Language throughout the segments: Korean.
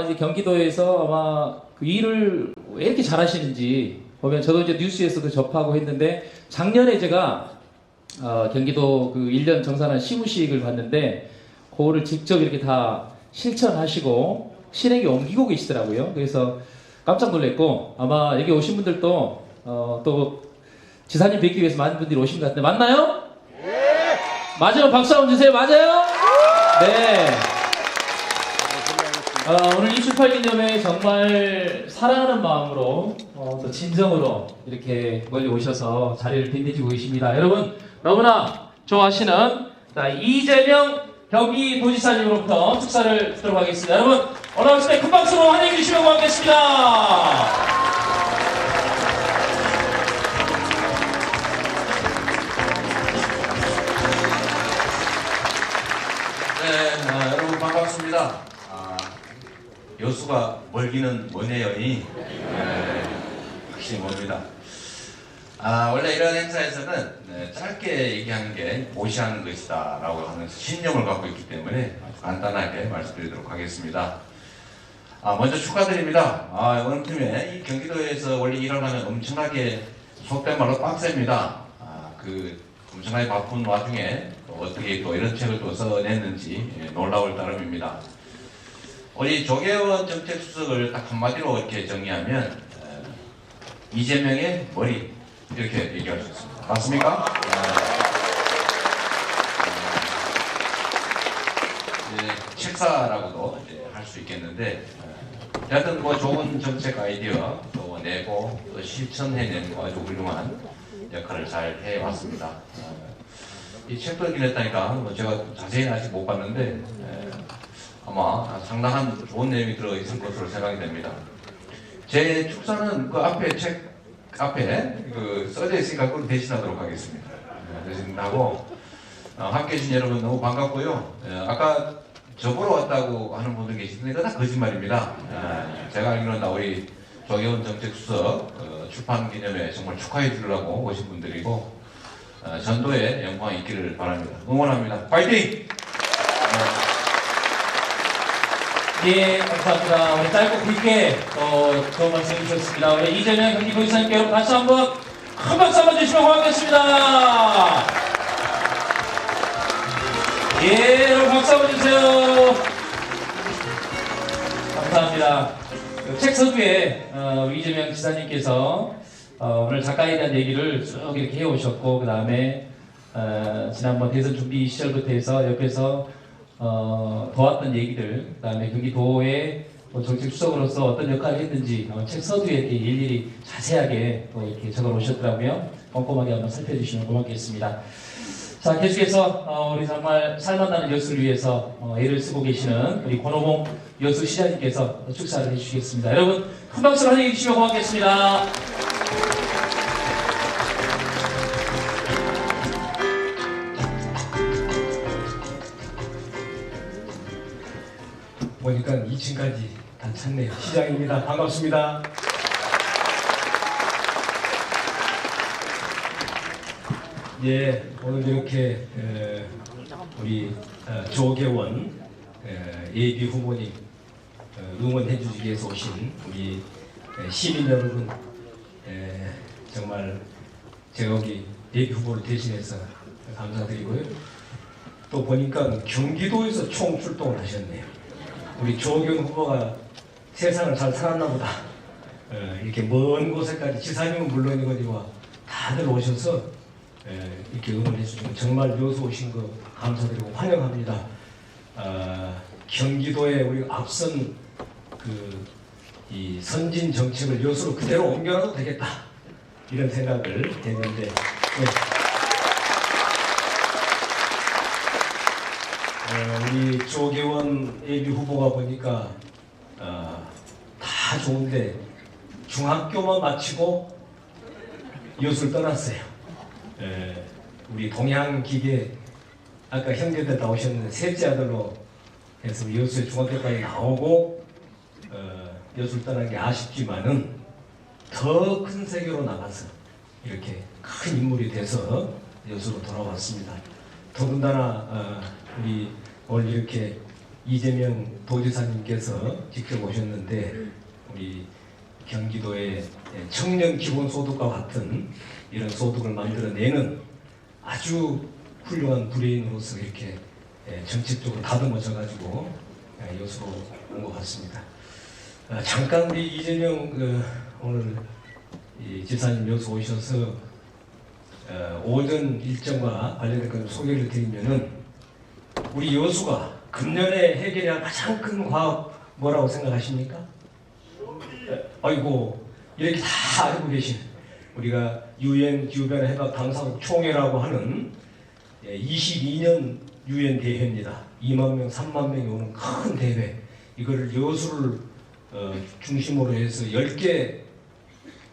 이제 경기도에서 아마 그 일을 왜 이렇게 잘하시는지 보면 저도 이제 뉴스에서도 접하고 했는데 작년에 제가 경기도 그 1년 정산한 시무식을 봤는데 그거를 직접 이렇게 다 실천하시고 실행에 옮기고 계시더라고요. 그래서 깜짝 놀랐고 아마 여기 오신 분들도 또 지사님 뵙기 위해서 많은 분들이 오신 것 같은데 맞나요? 네! 맞으면 박수 한번 주세요. 맞아요? 네. 오늘 28기념회 정말 사랑하는 마음으로 또 진정으로 이렇게 멀리 오셔서 자리를 빛내주고 계십니다. 여러분 너무나 좋아하시는 이재명 경기도지사님으로부터 축사를 듣도록 하겠습니다. 여러분 올라오실 때 큰 박수로 환영해 주시면 고맙겠습니다. 네, 여러분 반갑습니다. 여수가 멀기는 머네요니 확실히 멉니다. 원래 이런 행사에서는 짧게 얘기하는 게 모시하는 것이다 라고 하는 신념을 갖고 있기 때문에 간단하게 말씀드리도록 하겠습니다. 먼저 축하드립니다. 이번 팀에 이 경기도에서 원래 일을 하면 엄청나게 속된 말로 빡셉니다. 그 엄청나게 바쁜 와중에 어떻게 또 이런 책을 또 써냈는지 놀라울 따름입니다. 우리 조계원 정책수석을 딱 한마디로 이렇게 정리하면 이재명의 머리 이렇게 얘기할 수 있습니다. 맞습니까? 책사라고도 할 수 있겠는데 여하튼 뭐 좋은 정책 아이디어 또 내고 또 실천해내는 아주 훌륭한 역할을 잘 해왔습니다. 이 책도 읽긴 했다니까 제가 자세히는 아직 못 봤는데 아마 상당한 좋은 내용이 들어있을 것으로 생각이 됩니다. 제 축사는 그 앞에 책 앞에 그 써져 있으니까 그걸 대신하도록 하겠습니다. 대신하고 함께 해주신 여러분 너무 반갑고요. 아까 저보러 왔다고 하는 분들 계시는데 그거 다 거짓말입니다. 제가 알기로는 우리 조계원 정책수석 출판 기념회 정말 축하해 주려고 오신 분들이고 전도의 영광이 있기를 바랍니다. 응원합니다. 파이팅! 예, 감사합니다. 우리 짧고 굵게 좋은 말씀 해주셨습니다. 우리 이재명 경기도지사님께 여러분 다시 한번 큰 박수 한번 주시면 고맙겠습니다. 예, 여러분 박수 한번 주세요. 감사합니다. 책 서두에 우리 이재명 지사님께서 오늘 작가에 대한 얘기를 쭉 이렇게 해오셨고 그 다음에 지난번 대선 준비 시절부터 해서 옆에서 도왔던 얘기들, 그 다음에 경기도의 정책 수석으로서 어떤 역할을 했는지 책 서두에 이렇게 일일이 자세하게 또 이렇게 적어 놓으셨더라고요. 꼼꼼하게 한번 살펴주시면 고맙겠습니다. 자, 계속해서 우리 정말 살만나는 여수를 위해서 애를 쓰고 계시는 우리 권호봉 여수 시장님께서 축사를 해주시겠습니다. 여러분 큰 박수로 환영해 주시면 고맙겠습니다. 보니까 2층까지 다 찼네요. 시장입니다. 반갑습니다. 예, 오늘 이렇게 우리 조계원 예비 후보님 응원해 주시기 위해서 오신 우리 시민 여러분 정말 제가 여기 예비 후보를 대신해서 감사드리고요. 또 보니까 경기도에서 총 출동을 하셨네요. 우리 조경 후보가 세상을 잘 살았나 보다. 이렇게 먼 곳에까지 지사님은 물론이거니와 다들 오셔서 이렇게 응원해 주시고 정말 여수 오신 거 감사드리고 환영합니다. 경기도에 우리 앞선 이 선진 정책을 여수로 그대로 옮겨놔도 되겠다 이런 생각을 했는데 우리 조계원 예비 후보가 보니까 다 좋은데 중학교만 마치고 여수를 떠났어요. 우리 동양기계 아까 형제들 나오셨는데 셋째 아들로 해서 여수에 중학교까지 나오고 여수를 떠난 게 아쉽지만은 더 큰 세계로 나가서 이렇게 큰 인물이 돼서 여수로 돌아왔습니다. 더군다나 우리 오늘 이렇게 이재명 도지사님께서 직접 오셨는데 우리 경기도의 청년 기본소득과 같은 이런 소득을 만들어내는 아주 훌륭한 브레인으로서 이렇게 정책적으로 다듬어져 가지고 여수로 온 것 같습니다. 잠깐 우리 이재명 오늘 이 지사님 여수 오셔서 오전 일정과 관련된 걸 소개를 드리면은 우리 여수가 금년에 해결해야 할 가장 큰 과업 뭐라고 생각하십니까? 아이고 이렇게 다 알고 계신 우리가 유엔 기후변화 해박 당사국 총회라고 하는 22년 유엔 대회입니다. 2만 명, 3만 명이 오는 큰 대회. 이거를 여수를 중심으로 해서 10개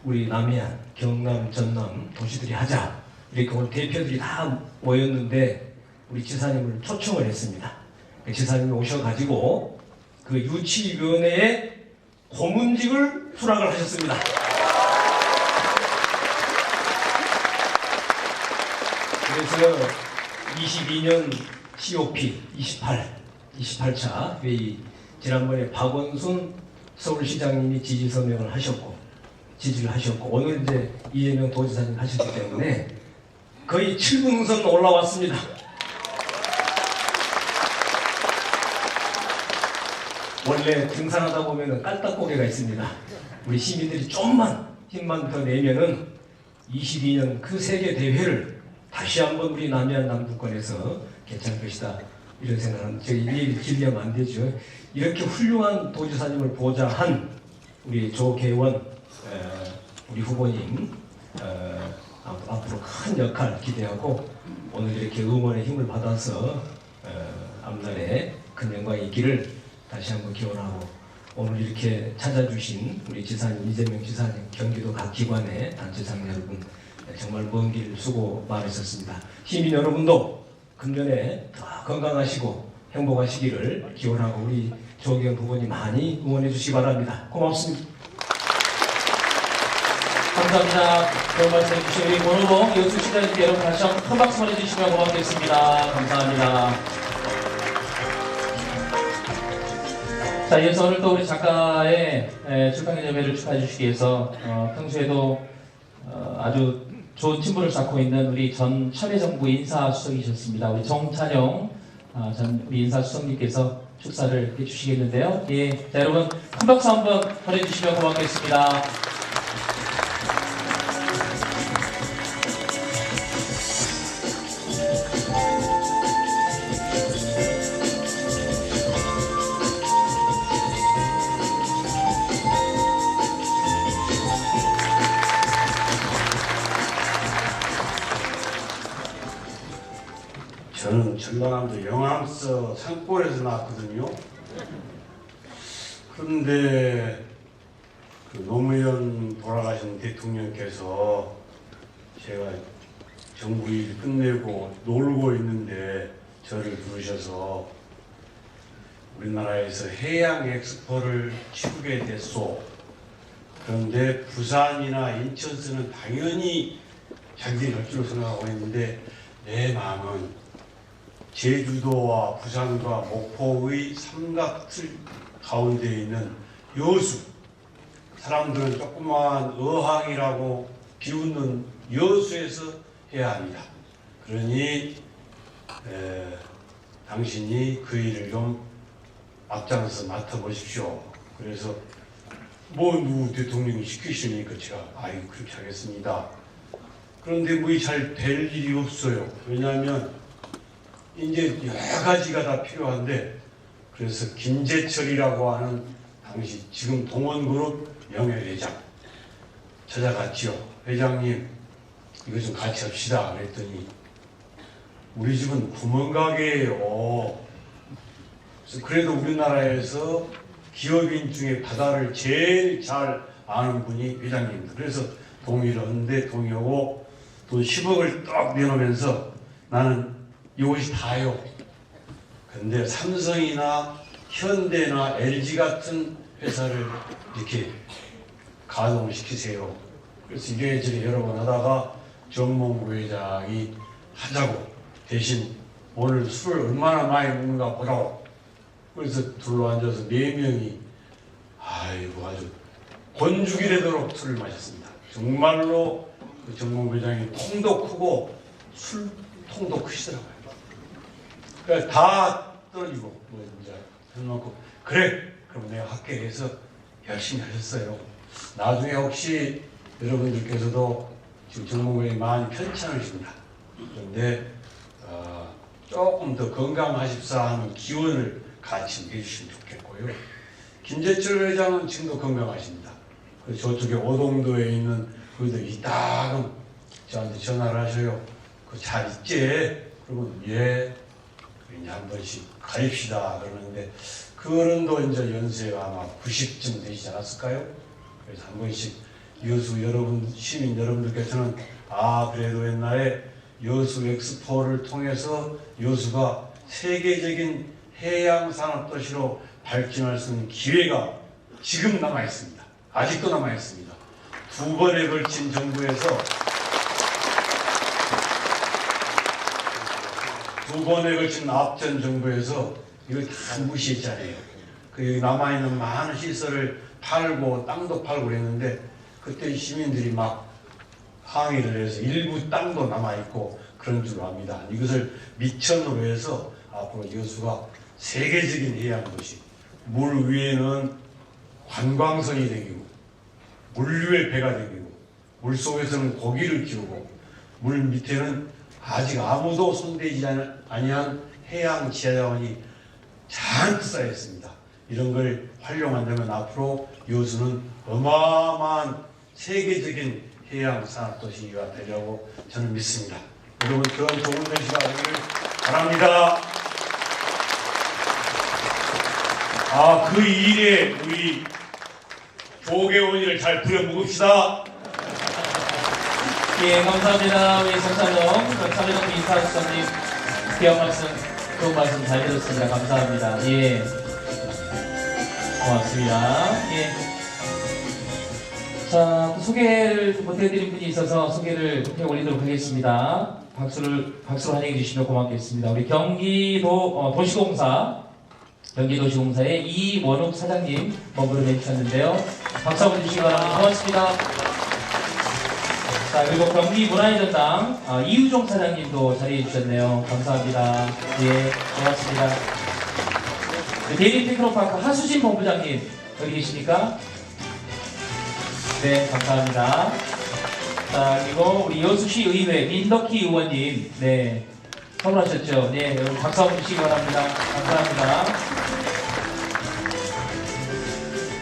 우리 남해안, 경남, 전남 도시들이 하자. 이렇게 오늘 대표들이 다 모였는데 우리 지사님을 초청을 했습니다. 그 지사님이 오셔가지고 그 유치위원회의 고문직을 수락을 하셨습니다. 그래서 22년 COP 28차 회의 지난번에 박원순 서울시장님이 지지 서명을 하셨고 지지를 하셨고 오늘 이제 이재명 도지사님 하셨기 때문에 거의 7분선 올라왔습니다. 원래 등산하다 보면은 깔딱고개가 있습니다. 우리 시민들이 좀만 힘만 더 내면은 22년 그 세계 대회를 다시 한번 우리 남해안 남부권에서 괜찮을 것이다. 이런 생각은 저희 이 얘기를 길게하면 안 되죠. 이렇게 훌륭한 도지사님을 보좌 한 우리 조계원 우리 후보님 앞으로 큰 역할 기대하고 오늘 이렇게 응원의 힘을 받아서 앞날에 큰 영광이 있기를 다시 한번 기원하고 오늘 이렇게 찾아주신 우리 지사님 이재명 지사님 경기도 각 기관의 단체장 여러분 정말 먼 길 수고 많으셨습니다. 시민 여러분도 금년에 더 건강하시고 행복하시기를 기원하고 우리 조기현 후보님 많이 응원해 주시기 바랍니다. 고맙습니다. 감사합니다. 좋은 말씀 해주신 우리 권 후보 여수시장님께 여러분 다시 한번 큰 박수 보내주시면 고맙겠습니다. 감사합니다. 자, 이어서 오늘 또 우리 작가의 출판기념회를 축하해 주시기 위해서 평소에도 아주 좋은 친분을 쌓고 있는 우리 전 참여정부 인사수석이셨습니다. 우리 정찬영 전 우리 인사수석님께서 축사를 해주시겠는데요. 예, 자 여러분 큰 박수 한번 보내주시면 고맙겠습니다. 저는 전라남도 영암서 산골에서 나왔거든요. 그런데 그 노무현 돌아가신 대통령께서 제가 정부 일 끝내고 놀고 있는데 저를 부르셔서 우리나라에서 해양 엑스포를 치르게 됐소. 그런데 부산이나 인천서는 당연히 자기들이 할 줄로 생각하고 있는데 내 마음은 제주도와 부산과 목포의 삼각틀 가운데 있는 여수, 사람들은 조그마한 어항이라고 비웃는 여수에서 해야 합니다. 그러니 당신이 그 일을 좀 앞장서 맡아보십시오. 그래서 누구 대통령이 시키시니까 제가 그렇게 하겠습니다. 그런데 잘 될 일이 없어요. 왜냐하면 이제 여러 가지가 다 필요한데 그래서 김재철이라고 하는 당시 지금 동원그룹 명예회장 찾아갔지요. 회장님 이거 좀 같이 합시다. 그랬더니 우리 집은 구멍가게예요. 그래도 우리나라에서 기업인 중에 바다를 제일 잘 아는 분이 회장님입니다. 그래서 동의를 하는데 동의하고 돈 10억을 딱 내놓으면서 나는 이것이 다요. 근데 삼성이나 현대나 LG 같은 회사를 이렇게 가동시키세요. 그래서 이래저래 여러 번 하다가 정몽구 회장이 하자고 대신 오늘 술을 얼마나 많이 먹는가 보라고 그래서 둘러앉아서 4명이 아이고 아주 곤죽이 되도록 술을 마셨습니다. 정말로 그 정몽 회장이 통도 크고 술통도 크시더라고요. 그러니까 다 떨어지고 뭐 이제 해놓고 그래 그럼 내가 할게 해서 열심히 하셨어요. 나중에 혹시 여러분들께서도 지금 정몽 회장이 많이 편찮으십니다. 그런데 조금 더 건강하십사 하는 기원을 같이 해주시면 좋겠고요. 김재철 회장은 지금도 건강하십니다. 그래서 저쪽에 오동도에 있는 그들 이따금 저한테 전화를 하셔요. 그 잘 있지? 그러면 예. 이제 한 번씩 가입시다 그러는데 그 어른도 이제 연세가 아마 90쯤 되시지 않았을까요? 그래서 한 번씩 여수 여러분 시민 여러분들께서는 그래도 옛날에 여수 엑스포를 통해서 여수가 세계적인 해양 산업 도시로 발전할 수 있는 기회가 지금 남아 있습니다. 아직도 남아 있습니다. 2번에 걸친 정부에서 2번에 걸친 앞전 정부에서 이걸 다 무시했잖아요. 그 남아 있는 많은 시설을 팔고 땅도 팔고 그랬는데 그때 시민들이 막 항의를 해서 일부 땅도 남아있고 그런 줄로 압니다. 이것을 미천으로 해서 앞으로 여수가 세계적인 해양도시, 물 위에는 관광선이 되기고 물 위에 배가 되기고 물 속에서는 고기를 키우고 물 밑에는 아직 아무도 손대지 아니한 해양 지하자원이 잔뜩 쌓여있습니다. 이런 걸 활용한다면 앞으로 여수는 어마어마한 세계적인 해양 산업도시가 되려고 저는 믿습니다. 여러분 그런 좋은 날씨가 오기를 바랍니다. 그 일에 우리 조계원이를 잘 부려먹읍시다. 예, 감사합니다. 우리 성찬용, 차례동 인사수석님, 귀한 말씀, 좋은 말씀 잘 들었습니다. 감사합니다. 예. 고맙습니다. 예. 자, 소개를 못해드린 분이 있어서 소개를 해 올리도록 하겠습니다. 박수로 환영해 주시면 고맙겠습니다. 우리 경기도 경기도시공사의 이원욱 사장님 먼 걸음 해주셨는데요. 박수 한번 주시기 바랍니다. 고맙습니다. 자, 그리고 경기문화회전당 이우종 사장님도 자리해 주셨네요. 감사합니다. 예, 고맙습니다. 대리 테크노파크 하수진 본부장님 여기 계십니까? 네, 감사합니다. 자, 그리고 우리 여수시 의회 민덕희 의원님, 네, 선물하셨죠? 네, 여러분 박수 한번 주시기 바랍니다. 감사합니다.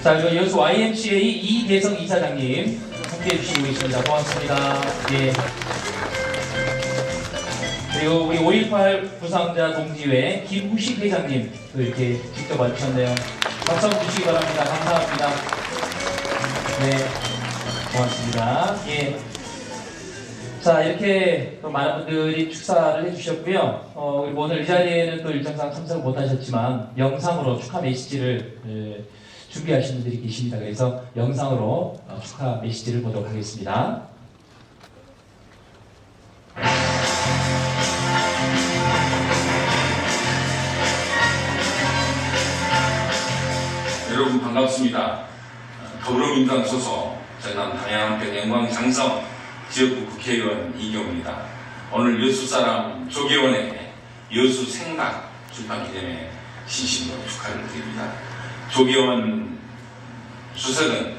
자, 그리고 여수 YMCA 이대성 이사장님 함께 해주시고 계십니다. 고맙습니다. 예. 그리고 우리 5.18 부상자 동지회 김우식 회장님 또 이렇게 직접 와주셨네요. 박수 한번 주시기 바랍니다. 감사합니다. 네, 고맙습니다. 예. 자, 이렇게 또 많은 분들이 축사를 해주셨고요. 오늘 이 자리에는 또 일정상 참석을 못하셨지만 영상으로 축하 메시지를 준비하신 분들이 계십니다. 그래서 영상으로 축하 메시지를 보도록 하겠습니다. 여러분 반갑습니다. 더불어민주당 소속 전남 담양한편 영광장성 지역구 국회의원 이경우입니다. 오늘 여수사람 조계원의 여수생각 출판기념회 진심으로 축하를 드립니다. 조계원 수석은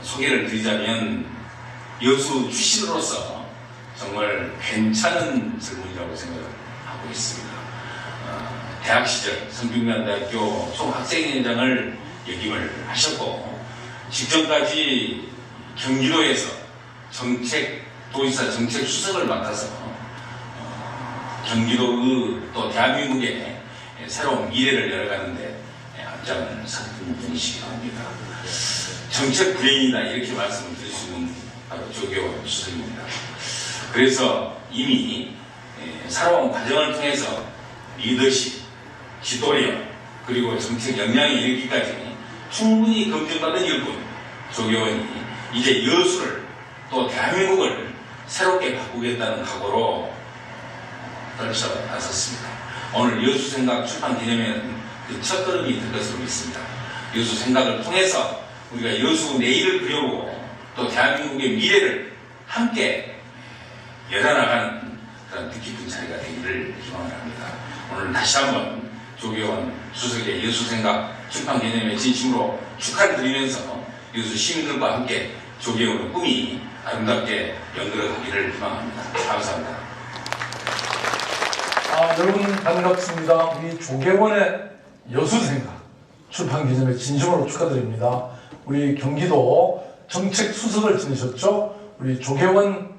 소개를 드리자면 여수 출신으로서 정말 괜찮은 젊은이라고 생각을 하고 있습니다. 대학 시절 성균관대학교 총학생회장을 역임을 하셨고 직전까지 경기도에서 도지사 정책 수석을 맡아서 경기도의 또 대한민국의 새로운 미래를 열어가는데 앞장을 섰던 분이시기도 합니다. 정책 불행이다 이렇게 말씀을 드릴 수 있는 바로 조계원 수석입니다. 그래서 이미 살아온 과정을 통해서 리더십, 지도력 그리고 정책 역량에 이르기까지 충분히 검증받은 일꾼 조계원이 이제 여수를 또 대한민국을 새롭게 바꾸겠다는 각오로 떨쳐 나섰습니다. 오늘 여수생각 출판 기념회는 그 첫걸음이 될 것으로 믿습니다. 여수 생각을 통해서 우리가 여수 내일을 그려보고 또 대한민국의 미래를 함께 열어나가는 그런 뜻깊은 자리가 되기를 기원을 합니다. 오늘 다시 한번 조계원 수석의 여수생각 출판기념회 진심으로 축하를 드리면서 여수 시민들과 함께 조계원의 꿈이 아름답게 연결어가기를 희망합니다. 감사합니다. 여러분 반갑습니다. 우리 조계원의 여수생각 출판기념회 진심으로 축하드립니다. 우리 경기도 정책수석을 지내셨죠? 우리 조계원님의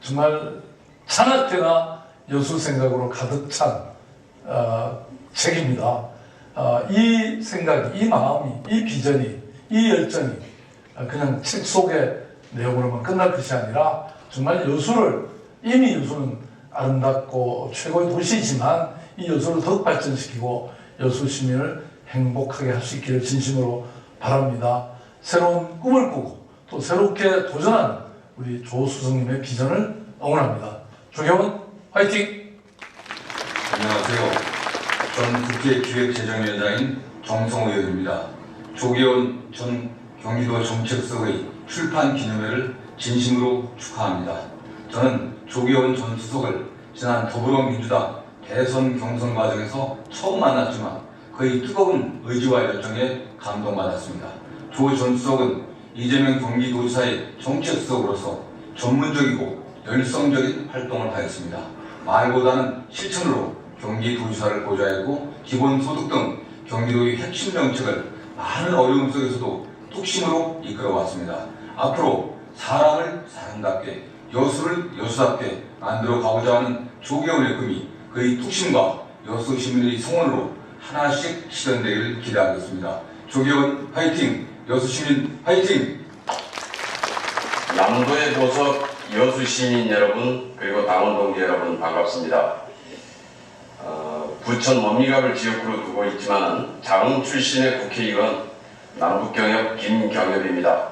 정말 찬학회나 여수생각으로 가득 찬 책입니다. 이 생각이, 이 마음이, 이 비전이, 이 열정이 그냥 책 속의 내용으로만 끝날 것이 아니라 정말 이미 여수는 아름답고 최고의 도시이지만 이 여수를 더욱 발전시키고 여수 시민을 행복하게 할 수 있기를 진심으로 바랍니다. 새로운 꿈을 꾸고 또 새롭게 도전하는 우리 조 수석님의 비전을 응원합니다. 조계원 화이팅! 안녕하세요. 전 국제기획재정위원장인 정성호 의원입니다. 조계원 전 경기도 정책수석의 출판 기념회를 진심으로 축하합니다. 저는 조계원 전 수석을 지난 더불어민주당 대선 경선 과정에서 처음 만났지만 그의 뜨거운 의지와 열정에 감동받았습니다. 조 전 수석은 이재명 경기도지사의 정책수석으로서 전문적이고 열성적인 활동을 하였습니다. 말보다는 실천으로 경기도지사를 보좌했고 기본소득 등 경기도의 핵심 정책을 많은 어려움 속에서도 뚝심으로 이끌어왔습니다. 앞으로 사람을 사람답게, 여수를 여수답게 만들어 가고자 하는 조계원의 꿈이 그의 뚝심과 여수 시민의 성원으로 하나씩 실현되기를 기대하겠습니다. 조계원 화이팅! 여수 시민 화이팅! 남도의 보석 여수 시민 여러분 그리고 당원 동지 여러분 반갑습니다. 부천 원미갑을 지역구로 두고 있지만 장흥 출신의 국회의원 남북경협 김경협입니다.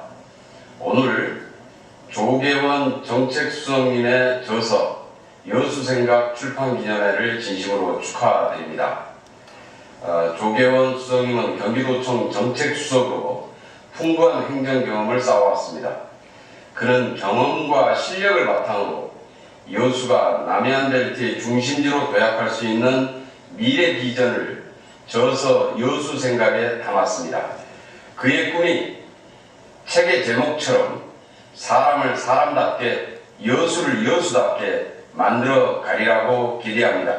오늘 조계원 정책수석님의 저서 여수생각 출판기념회를 진심으로 축하드립니다. 조계원 수석님은 경기도청 정책수석으로 풍부한 행정경험을 쌓아왔습니다. 그는 경험과 실력을 바탕으로 여수가 남해안델타의 중심지로 도약할 수 있는 미래 비전을 저서 여수생각에 담았습니다. 그의 꿈이 책의 제목처럼 사람을 사람답게, 여수를 여수답게 만들어 가리라고 기대합니다.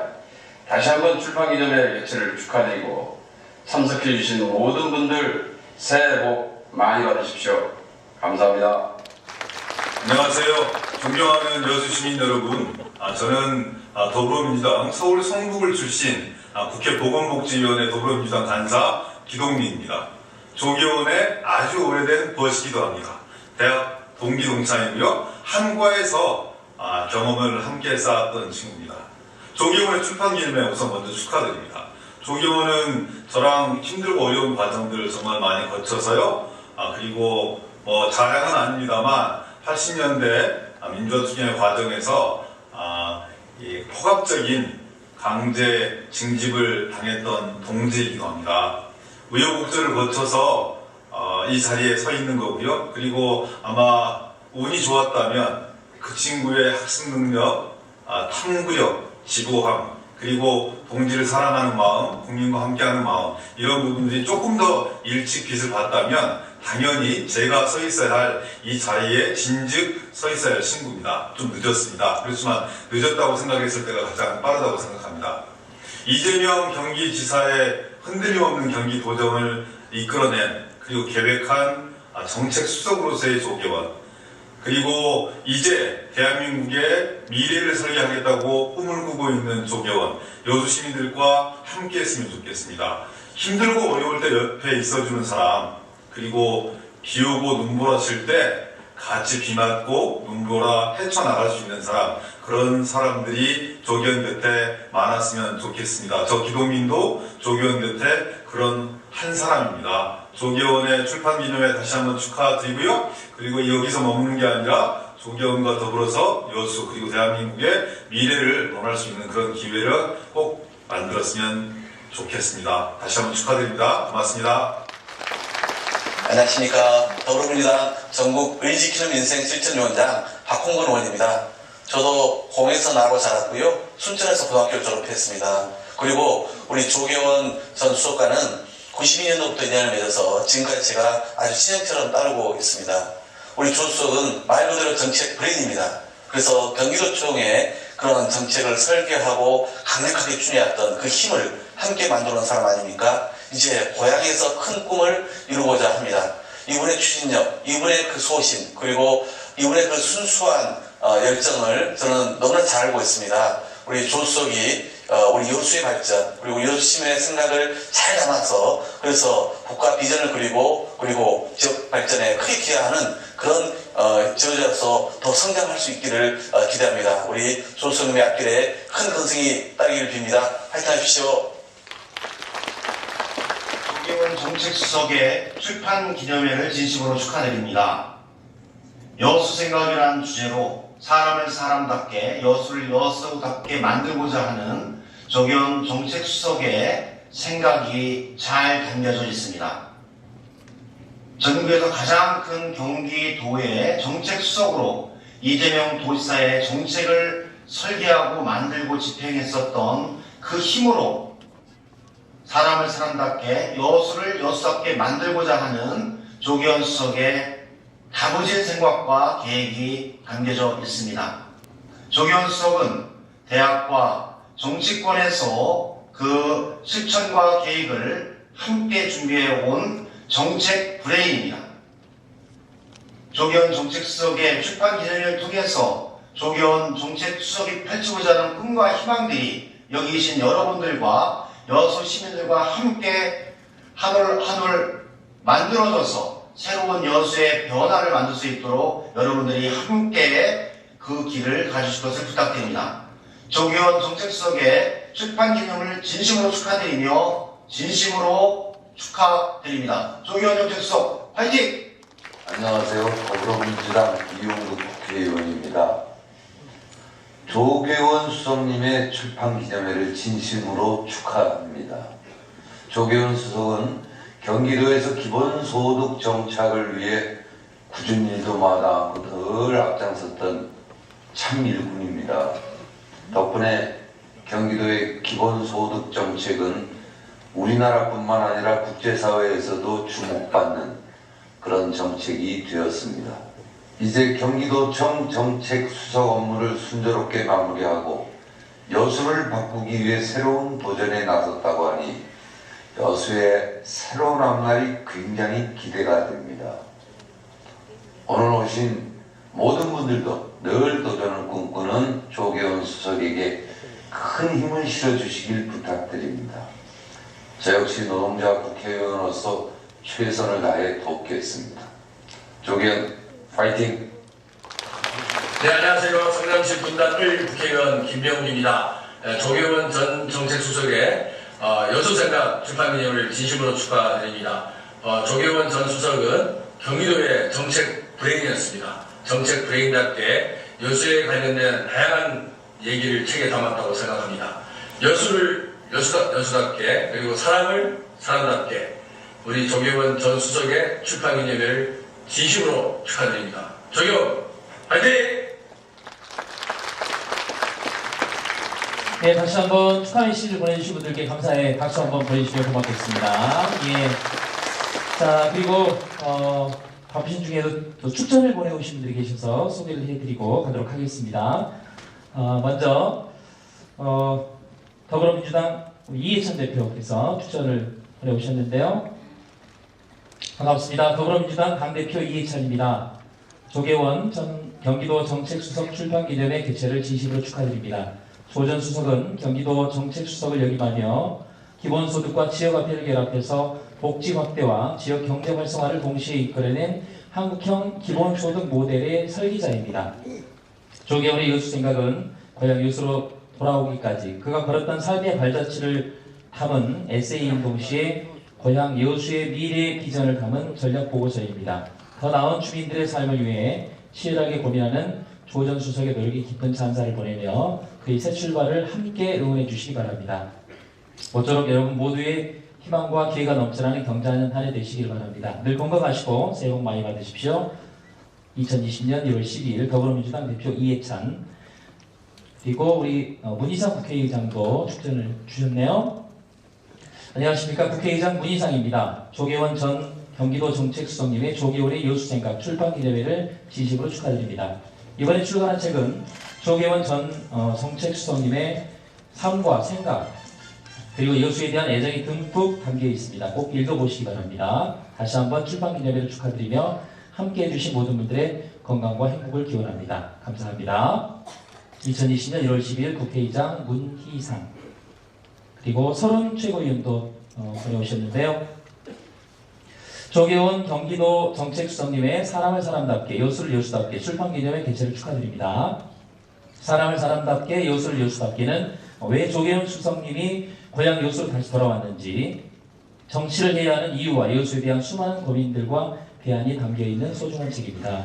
다시 한번 출판기념회 개최를 축하드리고 참석해 주신 모든 분들 새해 복 많이 받으십시오. 감사합니다. 안녕하세요. 존경하는 여수 시민 여러분. 저는 더불어민주당 서울 성북을 출신 국회 보건복지위원회 더불어민주당 간사 기동민입니다. 조계원의 아주 오래된 버시기도 합니다. 대학 동기 동창이고요. 한과에서 경험을 함께 쌓았던 친구입니다. 조계원의 출판기념회 우선 먼저 축하드립니다. 조계원은 저랑 힘들고 어려운 과정들을 정말 많이 거쳐서요. 그리고 자랑은 아닙니다만 80년대 민주화 투쟁의 과정에서 폭압적인 강제 징집을 당했던 동지이기도 합니다. 우여곡절을 거쳐서 이 자리에 서 있는 거고요. 그리고 아마 운이 좋았다면 그 친구의 학습 능력, 탐구력, 지도함, 그리고 동지를 사랑하는 마음, 국민과 함께하는 마음, 이런 부분들이 조금 더 일찍 빛을 봤다면 당연히 제가 서 있어야 할 이 자리에 진즉 서 있어야 할 친구입니다. 좀 늦었습니다. 그렇지만 늦었다고 생각했을 때가 가장 빠르다고 생각합니다. 이재명 경기지사의 흔들림 없는 경기 도정을 이끌어낸 그리고 계획한 정책 수석으로서의 조계원, 그리고 이제 대한민국의 미래를 설계하겠다고 꿈을 꾸고 있는 조계원, 여수 시민들과 함께 했으면 좋겠습니다. 힘들고 어려울 때 옆에 있어주는 사람, 그리고 비 오고 눈보라칠 때 같이 비 맞고 눈보라 헤쳐나갈 수 있는 사람, 그런 사람들이 조계원 곁에 많았으면 좋겠습니다. 저 기동민도 조계원 곁에 그런 한 사람입니다. 조계원의 출판기념회 다시 한번 축하드리고요. 그리고 여기서 머무는 게 아니라 조계원과 더불어서 여수 그리고 대한민국의 미래를 논할 수 있는 그런 기회를 꼭 만들었으면 좋겠습니다. 다시 한번 축하드립니다. 고맙습니다. 안녕하십니까. 더불어민주당 전국 의지키는 민생 실천위원장 박홍근 의원입니다. 저도 공에서 나고 자랐고요. 순천에서 고등학교를 졸업했습니다. 그리고 우리 조계원 전 수석과는 92년도부터 인연을 맺어서 지금까지 제가 아주 친형처럼 따르고 있습니다. 우리 조 수석은 말 그대로 정책 브레인입니다. 그래서 경기도청에 그런 정책을 설계하고 강력하게 준해왔던 그 힘을 함께 만들어 놓은 사람 아닙니까? 이제 고향에서 큰 꿈을 이루고자 합니다. 이분의 추진력, 이분의 그 소신, 그리고 이분의 그 순수한 열정을 저는 너무나 잘 알고 있습니다. 우리 조 수석이 우리 여수의 발전, 그리고 여수 시민의 생각을 잘 담아서 그래서 국가 비전을 그리고 지역 발전에 크게 기여하는 그런 지도자로서 더 성장할 수 있기를 기대합니다. 우리 조 수석님의 앞길에 큰 건승이 따르기를 빕니다. 화이팅 하십시오. 조계원 정책수석의 출판 기념회를 진심으로 축하드립니다. 여수 생각이라는 주제로 사람을 사람답게, 여수를 여수답게 만들고자 하는 조계원 정책수석의 생각이 잘 담겨져 있습니다. 전국에서 가장 큰 경기도의 정책수석으로 이재명 도지사의 정책을 설계하고 만들고 집행했었던 그 힘으로 사람을 사람답게, 여수를 여수답게 만들고자 하는 조계원 수석의 다부진 생각과 계획이 담겨져 있습니다. 조계원 수석은 대학과 정치권에서 그 실천과 계획을 함께 준비해온 정책 브레인입니다. 조계원 정책수석의 출판 기념회를 통해서 조계원 정책수석이 펼치고자 하는 꿈과 희망들이 여기 계신 여러분들과 여수 시민들과 함께 한올 만들어져서 새로운 여수의 변화를 만들 수 있도록 여러분들이 함께 그 길을 가주실 것을 부탁드립니다. 조계원 정책수석의 출판 기념을 진심으로 축하드리며 진심으로 축하드립니다. 조계원 정책수석 화이팅! 안녕하세요. 더불어민주당 이용국 국회의원입니다. 조계원 수석님의 출판 기념회를 진심으로 축하합니다. 조계원 수석은 경기도에서 기본소득 정착을 위해 굳은 일도 마다하고 늘 앞장섰던 참 일꾼입니다. 덕분에 경기도의 기본소득 정책은 우리나라뿐만 아니라 국제사회에서도 주목받는 그런 정책이 되었습니다. 이제 경기도청 정책수석 업무를 순조롭게 마무리하고 여수를 바꾸기 위해 새로운 도전에 나섰다고 하니 여수의 새로운 앞날이 굉장히 기대가 됩니다. 오늘 오신 모든 분들도 늘 도전을 꿈꾸는 조계원 수석에게 큰 힘을 실어주시길 부탁드립니다. 저 역시 노동자 국회의원으로서 최선을 다해 돕겠습니다. 조계원 파이팅! 네, 안녕하세요. 성남시 분당을 국회의원 김병훈입니다. 조계원 전 정책수석의 여수생각 출판기념을 진심으로 축하드립니다. 조계원 전 수석은 경기도의 정책 브레인이었습니다. 정책 브레인답게 여수에 관련된 다양한 얘기를 책에 담았다고 생각합니다. 여수를 여수답게, 그리고 사람을 사람답게, 우리 조계원 전 수석의 출판기념회를 진심으로 축하드립니다. 조계원 화이팅! 네, 다시 한번 축하 메시지를 보내주신 분들께 감사의 박수 한번 보내주시면 고맙겠습니다. 예. 자, 그리고 바쁘신 중에도 또 축전을 보내오신 분들이 계셔서 소개를 해드리고 가도록 하겠습니다. 먼저 더불어민주당 이해찬 대표께서 축전을 보내오셨는데요. 반갑습니다. 더불어민주당 당대표 이해찬입니다. 조계원 전 경기도 정책수석 출판기념회 개최를 진심으로 축하드립니다. 조 전 수석은 경기도 정책수석을 역임하며 기본소득과 지역화폐를 결합해서 복지 확대와 지역 경제 활성화를 동시에 이끌어낸 한국형 기본소득 모델의 설계자입니다. 조계원의 여수 생각은 고향 여수로 돌아오기까지 그가 걸었던 삶의 발자취를 담은 에세이인 동시에 고향 여수의 미래 비전을 담은 전략 보고서입니다. 더 나은 주민들의 삶을 위해 치열하게 고민하는 조 전 수석의 노력이 깊은 찬사를 보내며 그의 새 출발을 함께 응원해 주시기 바랍니다. 모쪼록 여러분 모두의 희망과 기회가 넘쳐나는 경자년 한 해 되시길 바랍니다. 늘 건강하시고 새해 복 많이 받으십시오. 2020년 1월 12일 더불어민주당 대표 이해찬 그리고 우리 문희상 국회의장도 축전을 주셨네요. 안녕하십니까. 국회의장 문희상입니다. 조계원 전 경기도 정책수석님의 조계원의 여수생각 출판기념회를 진심으로 축하드립니다. 이번에 출간한 책은 조계원 전 정책수석님의 삶과 생각 그리고 여수에 대한 애정이 듬뿍 담겨 있습니다. 꼭 읽어보시기 바랍니다. 다시 한번 출판기념회를 축하드리며 함께해 주신 모든 분들의 건강과 행복을 기원합니다. 감사합니다. 2020년 1월 12일 국회의장 문희상 그리고 서른 최고위원도 보내오셨는데요. 조계원 경기도 정책수석님의 사람을 사람답게 여수를 여수답게 출판기념회 개최를 축하드립니다. 사람을 사람답게 여수를 여수답게는 왜 조계원 수석님이 고향 여수로 다시 돌아왔는지 정치를 해야 하는 이유와 여수에 대한 수많은 고민들과 대안이 담겨있는 소중한 책입니다.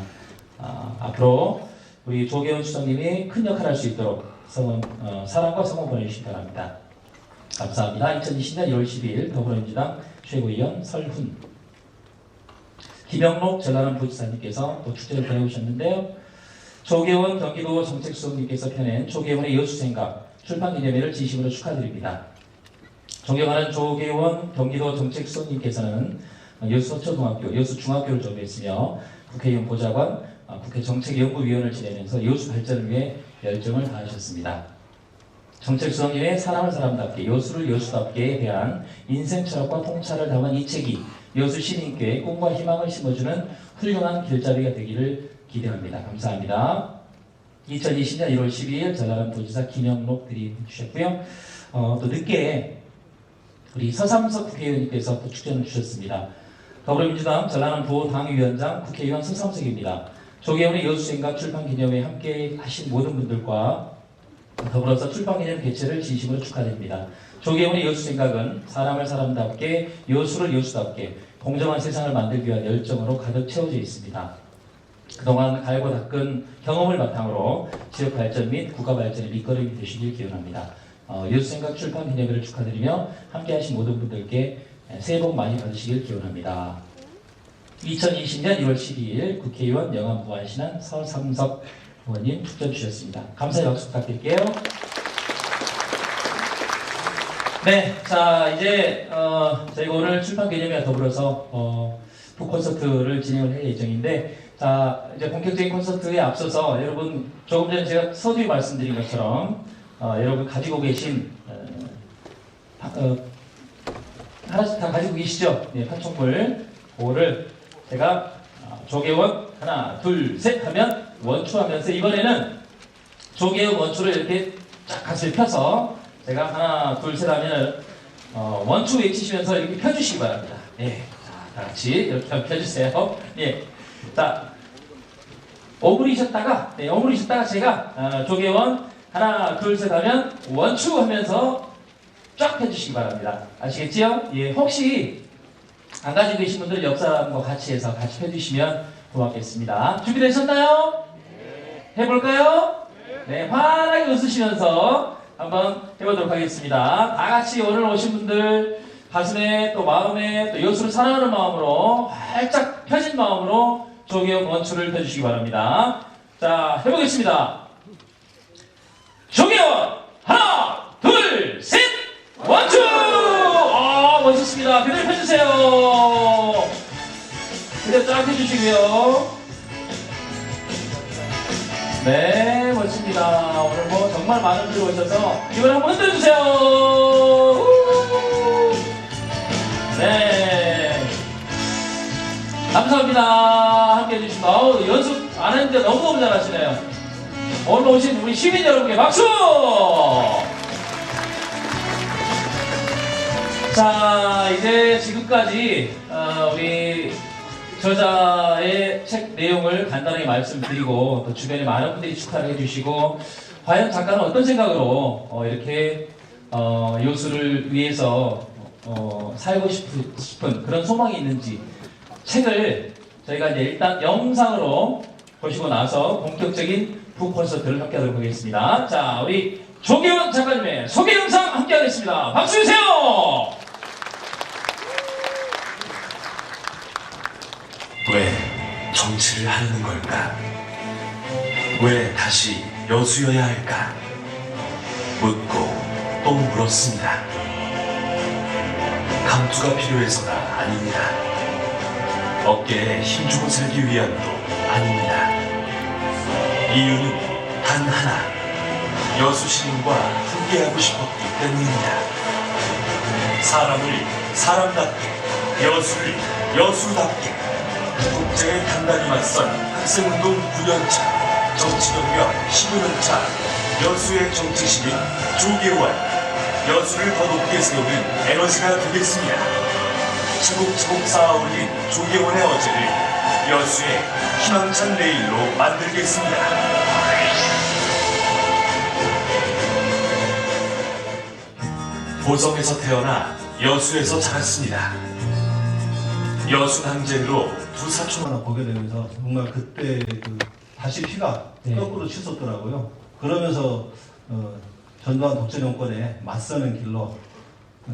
앞으로 우리 조계원 수석님이 큰 역할을 할 수 있도록 사랑과 성원 보내주시기 바랍니다. 감사합니다. 2020년 1월 12일 더불어민주당 최고위원 설훈 김영록 전라남 부지사님께서 또 축제를 보내오셨는데요. 조계원 경기도 정책수석님께서 펴낸 조계원의 여수생각 출판기념회를 진심으로 축하드립니다. 존경하는 조계원 경기도 정책수석님께서는 여수서초등학교, 여수중학교를 졸업했으며 국회의원 보좌관, 국회 정책연구위원을 지내면서 여수 발전을 위해 열정을 다하셨습니다. 정책수석님의 사람을 사람답게, 여수를 여수답게에 대한 인생 철학과 통찰을 담은 이 책이 여수 시민께 꿈과 희망을 심어주는 훌륭한 길잡이가 되기를 기대합니다. 감사합니다. 2020년 1월 12일 전라남 도지사 김영록 드림 주셨고요. 또 늦게 우리 서삼석 국회의원님께서 또 축전을 주셨습니다. 더불어민주당 전라남 도당위원장 국회의원 서삼석입니다. 조계원의 여수생각 출판기념회에 함께 하신 모든 분들과 더불어서 출판기념 개최를 진심으로 축하드립니다. 조계원의 여수생각은 사람을 사람답게 여수를 여수답게 공정한 세상을 만들기 위한 열정으로 가득 채워져 있습니다. 그동안 갈고 닦은 경험을 바탕으로 지역 발전 및 국가 발전의 밑거름이 되시길 기원합니다. 여수생각 출판기념회를 축하드리며 함께하신 모든 분들께 새해 복 많이 받으시길 기원합니다. 2020년 1월 12일 국회의원 영암 부안신안 서삼석 의원님 축전 주셨습니다. 감사의 박수 부탁드릴게요. 네, 자 이제 저희가 오늘 출판기념회와 더불어서 북콘서트를 진행을 할 예정인데 자 이제 본격적인 콘서트에 앞서서 여러분 조금 전에 제가 서두에 말씀드린 것처럼 여러분 가지고 계신 하나씩 다 가지고 계시죠? 네, 판촉물 그거를 제가 조계원 하나 둘 셋 하면 원추하면서 이번에는 조계원 원추를 이렇게 쫙 같이 펴서 제가 하나 둘 셋 하면 원추 외치시면서 이렇게 펴주시기 바랍니다. 네, 자, 다 같이 이렇게 한번 펴주세요. 네, 자 오므리셨다가 제가 조계원 하나 둘 셋 하면 원추 하면서 쫙 펴주시기 바랍니다. 아시겠지요? 예, 혹시 안 가지고 계신 분들 옆 사람과 같이 해서 같이 펴주시면 고맙겠습니다. 준비되셨나요? 해볼까요? 네, 환하게 웃으시면서 한번 해보도록 하겠습니다. 다 같이 오늘 오신 분들 가슴에 또 마음에 또 여수를 사랑하는 마음으로 활짝 펴진 마음으로 조계원 원추를 펴주시기 바랍니다. 자, 해보겠습니다. 조계원 하나 둘 셋 원투! 멋있습니다. 그대로 펴주세요. 그대로 쫙 펴주시고요. 네, 멋집니다. 오늘 뭐 정말 많은 분들 오셔서 이걸 한번 흔들어주세요. 네. 감사합니다. 함께 해주시고, 연습 안 했는데 너무너무 잘하시네요. 오늘 오신 우리 시민 여러분께 박수! 자, 이제 지금까지 우리 저자의 책 내용을 간단하게 말씀드리고 또 주변에 많은 분들이 축하를 해주시고 과연 작가는 어떤 생각으로 이렇게 여수를 위해서 살고 싶은 그런 소망이 있는지 책을 저희가 이제 일단 영상으로 보시고 나서 본격적인 북콘서트를 함께 하도록 하겠습니다. 자, 우리 조계원 작가님의 소개 영상 함께하겠습니다. 박수 주세요. 왜 정치를 하려는 걸까? 왜 다시 여수여야 할까? 묻고 또 물었습니다. 감투가 필요해서가 아닙니다. 어깨에 힘주고 살기 위함도 아닙니다. 이유는 단 하나, 여수 시민과 함께하고 싶었기 때문입니다. 사람을 사람답게, 여수를 여수답게 국제에 단단히 맞선 학생운동 9년차, 정치경력 15년차 여수의 정치시민 조계원, 여수를 더 높게 세우는 에너지가 되겠습니다. 차곡차곡 쌓아올린 조계원의 어제를 여수의 희망찬 내일로 만들겠습니다. 보성에서 태어나 여수에서 자랐습니다. 여수 항쟁으로 두 사촌 하나 보게 되면서 정말 그때 다시 피가 거꾸로 치솟더라고요. 그러면서 전두환 독재 정권에 맞서는 길로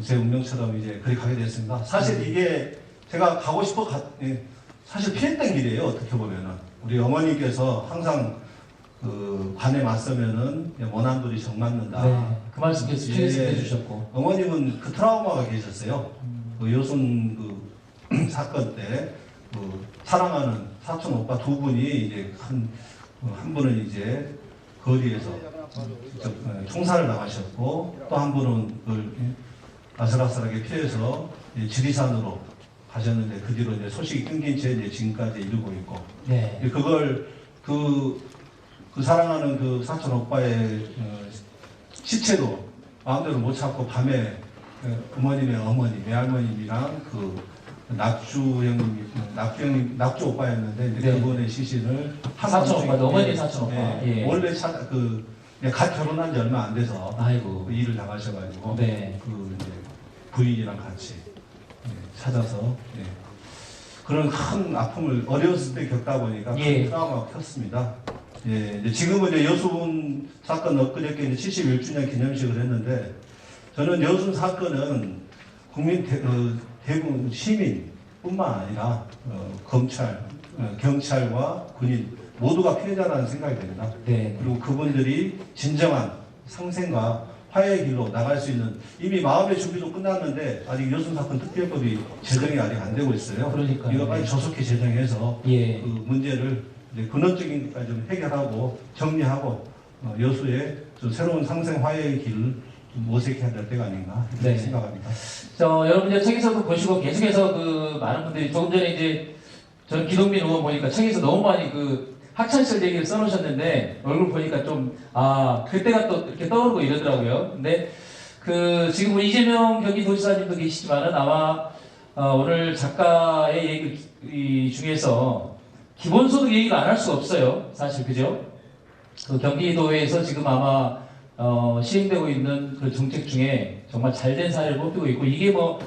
제 운명처럼 이제 그리 가게 됐습니다. 사실 이게 제가 가고 사실 피했던 길이에요. 어떻게 보면은 우리 어머니께서 항상 그 관에 맞서면은 원한돌이 정맞는다. 네, 그 말씀 계속 해주셨고 어머님은 그 트라우마가 계셨어요. 그 여순 그 사건 때 그 사랑하는 사촌 오빠 두 분이 이제 한 분은 이제 거리에서 직접 총살을 당하셨고 또 한 분은 그걸 아슬아슬하게 피해서 지리산으로 가셨는데 그 뒤로 이제 소식이 끊긴 채 이제 지금까지 이르고 있고 네. 그걸 그 사랑하는 그 사촌 오빠의 시체도 마음대로 못 찾고 밤에 부모님의 어머니, 외할머님이랑 그 낙주 오빠였는데 이제 네. 그분의 시신을 사촌 오빠, 어머니 사촌 오빠. 예. 원래 갓 결혼한 지 얼마 안 돼서 아이고. 그 일을 당하셔가지고 네. 그 이제 부인이랑 같이 찾아서 그런 큰 아픔을 어렸을 때 겪다 보니까 큰 트라우마가 컸습니다. 예, 이제 지금은 이제 여순 사건 엊그저께 이제 71주년 기념식을 했는데 저는 여순 사건은 국민 대부분 시민뿐만 아니라 검찰, 경찰과 군인 모두가 피해자라는 생각이 됩니다. 네. 그리고 그분들이 진정한 상생과 화해의 길로 나갈 수 있는 이미 마음의 준비도 끝났는데 아직 여순 사건 특별법이 제정이 아직 안 되고 있어요. 그러니까요. 이거 빨리 조속히 제정해서 예. 그 문제를 이제 근원적인 것까지 좀 해결하고 정리하고 여수의 좀 새로운 상생 화해의 길을 좀 모색해야 될 때가 아닌가 이렇게 네. 생각합니다. 여러분 이제 책에서도 보시고 계속해서 그 많은 분들이 조금 전에 이제 저는 기동민 의원 보니까 책에서 너무 많이 그 학창시절 얘기를 써놓으셨는데 얼굴 보니까 좀 그때가 또 이렇게 떠오르고 이러더라고요. 근데 그 지금 우리 이재명 경기도지사님도 계시지만은 아마 오늘 작가의 얘기 중에서 기본소득 얘기를 안 할 수가 없어요. 사실 그죠? 그 경기도에서 지금 아마 시행되고 있는 그 정책 중에 정말 잘된 사례를 뽑히고 있고 이게 뭐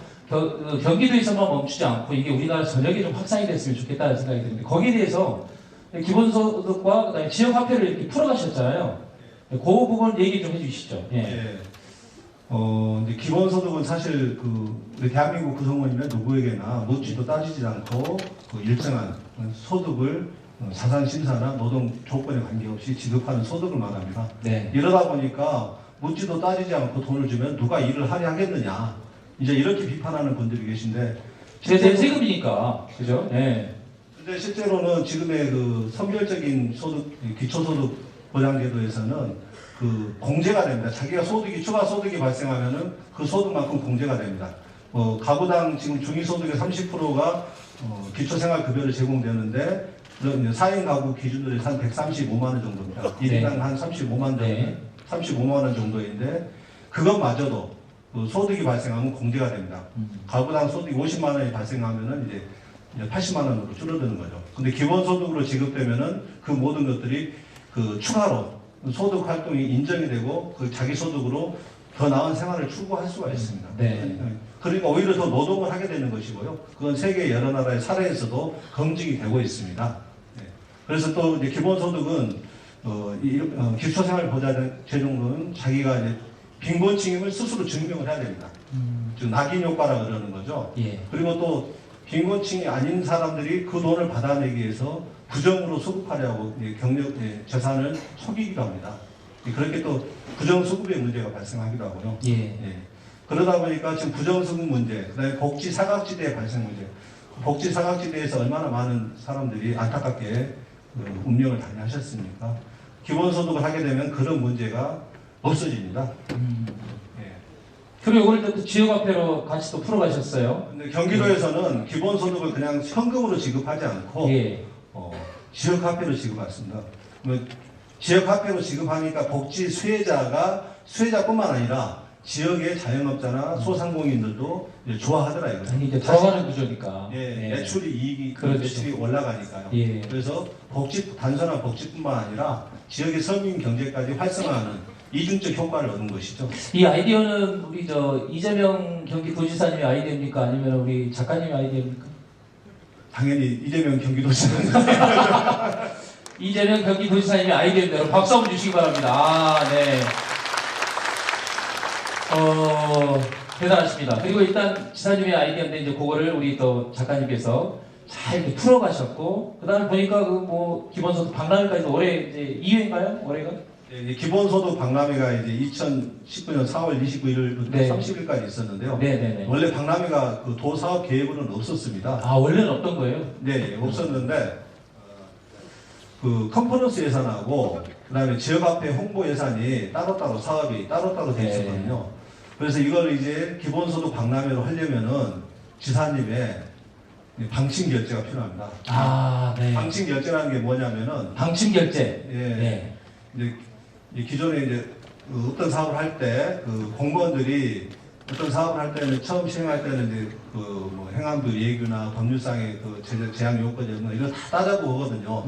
경기도에서만 멈추지 않고 이게 우리나라 전역에 좀 확산이 됐으면 좋겠다는 생각이 드는데 거기에 대해서 기본소득과 그다음에 지역화폐를 이렇게 풀어가셨잖아요. 그 부분 얘기 좀 해주시죠. 예. 네. 이제 기본소득은 사실 우리 대한민국 구성원이면 누구에게나 묻지도 따지지 않고 그 일정한 소득을 자산심사나 노동 조건에 관계없이 지급하는 소득을 말합니다. 네. 이러다 보니까 묻지도 따지지 않고 돈을 주면 누가 일을 하려 하겠느냐. 이제 이렇게 비판하는 분들이 계신데. 내 세금이니까. 그죠? 네. 근데 실제로는 지금의 그 선별적인 소득, 기초소득 보장제도에서는 그 공제가 됩니다. 자기가 추가 소득이 발생하면은 그 소득만큼 공제가 됩니다. 가구당 지금 중위소득의 30%가 기초생활급여를 제공되는데 4인 가구 기준으로 해서 한 135만 원 정도입니다. 1인당 한 35만 원 정도인데 그것마저도 소득이 발생하면 공제가 됩니다. 가구당 소득이 50만 원이 발생하면은 이제 80만 원으로 줄어드는 거죠. 근데 기본소득으로 지급되면은 그 모든 것들이 그 추가로 소득 활동이 인정이 되고 그 자기 소득으로 더 나은 생활을 추구할 수가 있습니다. 네. 그러니까 오히려 더 노동을 하게 되는 것이고요. 그건 세계 여러 나라의 사례에서도 검증이 되고 있습니다. 네. 그래서 또 이제 기본소득은 기초생활보장제도는 자기가 이제 빈곤층임을 스스로 증명을 해야 됩니다. 즉 낙인 효과라 그러는 거죠. 예. 그리고 또 빈곤층이 아닌 사람들이 그 돈을 받아내기 위해서 부정으로 수급하려고 경력 재산을 속이기도 합니다. 그렇게 또 부정수급의 문제가 발생하기도 하고요. 예. 그러다 보니까 지금 부정수급 문제, 그다음에 복지 사각지대 발생 문제, 복지 사각지대에서 얼마나 많은 사람들이 안타깝게 운명을 당하셨습니까? 기본소득을 하게 되면 그런 문제가 없어집니다. 그리고 이걸 또 지역화폐로 같이 또 풀어가셨어요. 근데 경기도에서는 기본소득을 그냥 현금으로 지급하지 않고 지역화폐로 지급받습니다. 지역화폐로 지급하니까 복지 수혜자뿐만 아니라 지역의 자영업자나 소상공인들도 이제 좋아하더라 이거죠. 이제 돌아가는 구조니까. 매출이 이익이 그렇죠. 매출이 올라가니까요. 그래서 단순한 복지뿐만 아니라 지역의 서민 경제까지 활성화하는 이중적 효과를 얻는 것이죠. 이 아이디어는 우리 이재명 경기도지사님의 아이디어입니까? 아니면 우리 작가님의 아이디어입니까? 당연히 이재명 경기도지사님. 이재명 경기도지사님의 아이디어인데요. 박수 한번 주시기 바랍니다. 네. 대단하십니다. 그리고 일단 지사님의 아이디어인데 이제 그거를 우리 또 작가님께서 잘 이렇게 풀어가셨고, 그 다음에 보니까 기본소득 박람회까지 올해 이제 2회인가요? 올해가? 네, 기본소득 박람회가 이제 2019년 4월 29일부터 30일까지 있었는데요. 원래 박람회가 그 도사업 계획으로는 없었습니다. 아, 원래는 없던 거예요? 네, 없었는데, 그 컨퍼런스 예산하고, 그 다음에 지역화폐 홍보 예산이 따로따로 사업이 따로따로 돼 있었거든요. 그래서 이걸 이제 기본소득 박람회로 하려면은 지사님의 방침 결제가 필요합니다. 방침 결제라는 게 뭐냐면은 방침 결제. 이제 기존에 이제 어떤 사업을 할 때 그 공무원들이 어떤 사업을 할 때는 처음 시행할 때는 이제 뭐 행안부 예규나 법률상의 그 제한 요건 이런 거 다 따져보거든요.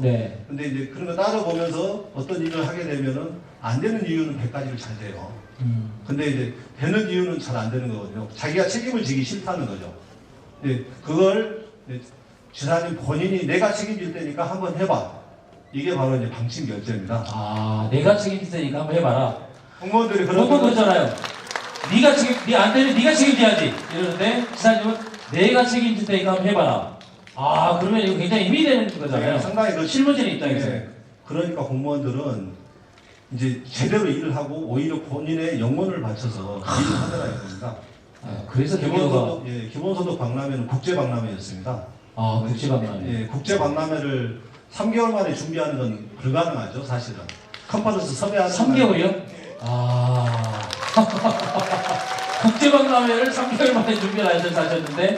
근데 이제 그런 거 따져보면서 어떤 일을 하게 되면은 안 되는 이유는 100가지를 잘 돼요. 근데 이제 되는 이유는 잘 안 되는 거거든요. 자기가 책임을 지기 싫다는 거죠. 그걸 지사님 본인이 내가 책임질 테니까 한번 해봐. 이게 바로 이제 방침 결제입니다. 아, 내가 책임질 테니까 한번 해봐라. 공무원들이 그런 거잖아요. 안 되면 네가 책임져야지. 이러는데 지사님은 내가 책임질 테니까 한번 해봐라. 아, 그러면 이거 굉장히 힘이 되는 거잖아요. 상당히 그 실무진 입장에서. 그러니까 공무원들은 이제 제대로 일을 하고 오히려 본인의 영혼을 바쳐서 일을 하더라 이겁니다. 그래서 기본소득 박람회는 국제박람회였습니다. 아, 국제박람회. 국제박람회를 3개월 만에 준비하는 건 불가능하죠, 사실은. 컨퍼런스 섭외하는 3개월이요? 국제박람회를 3개월 만에 준비를 하셨는데,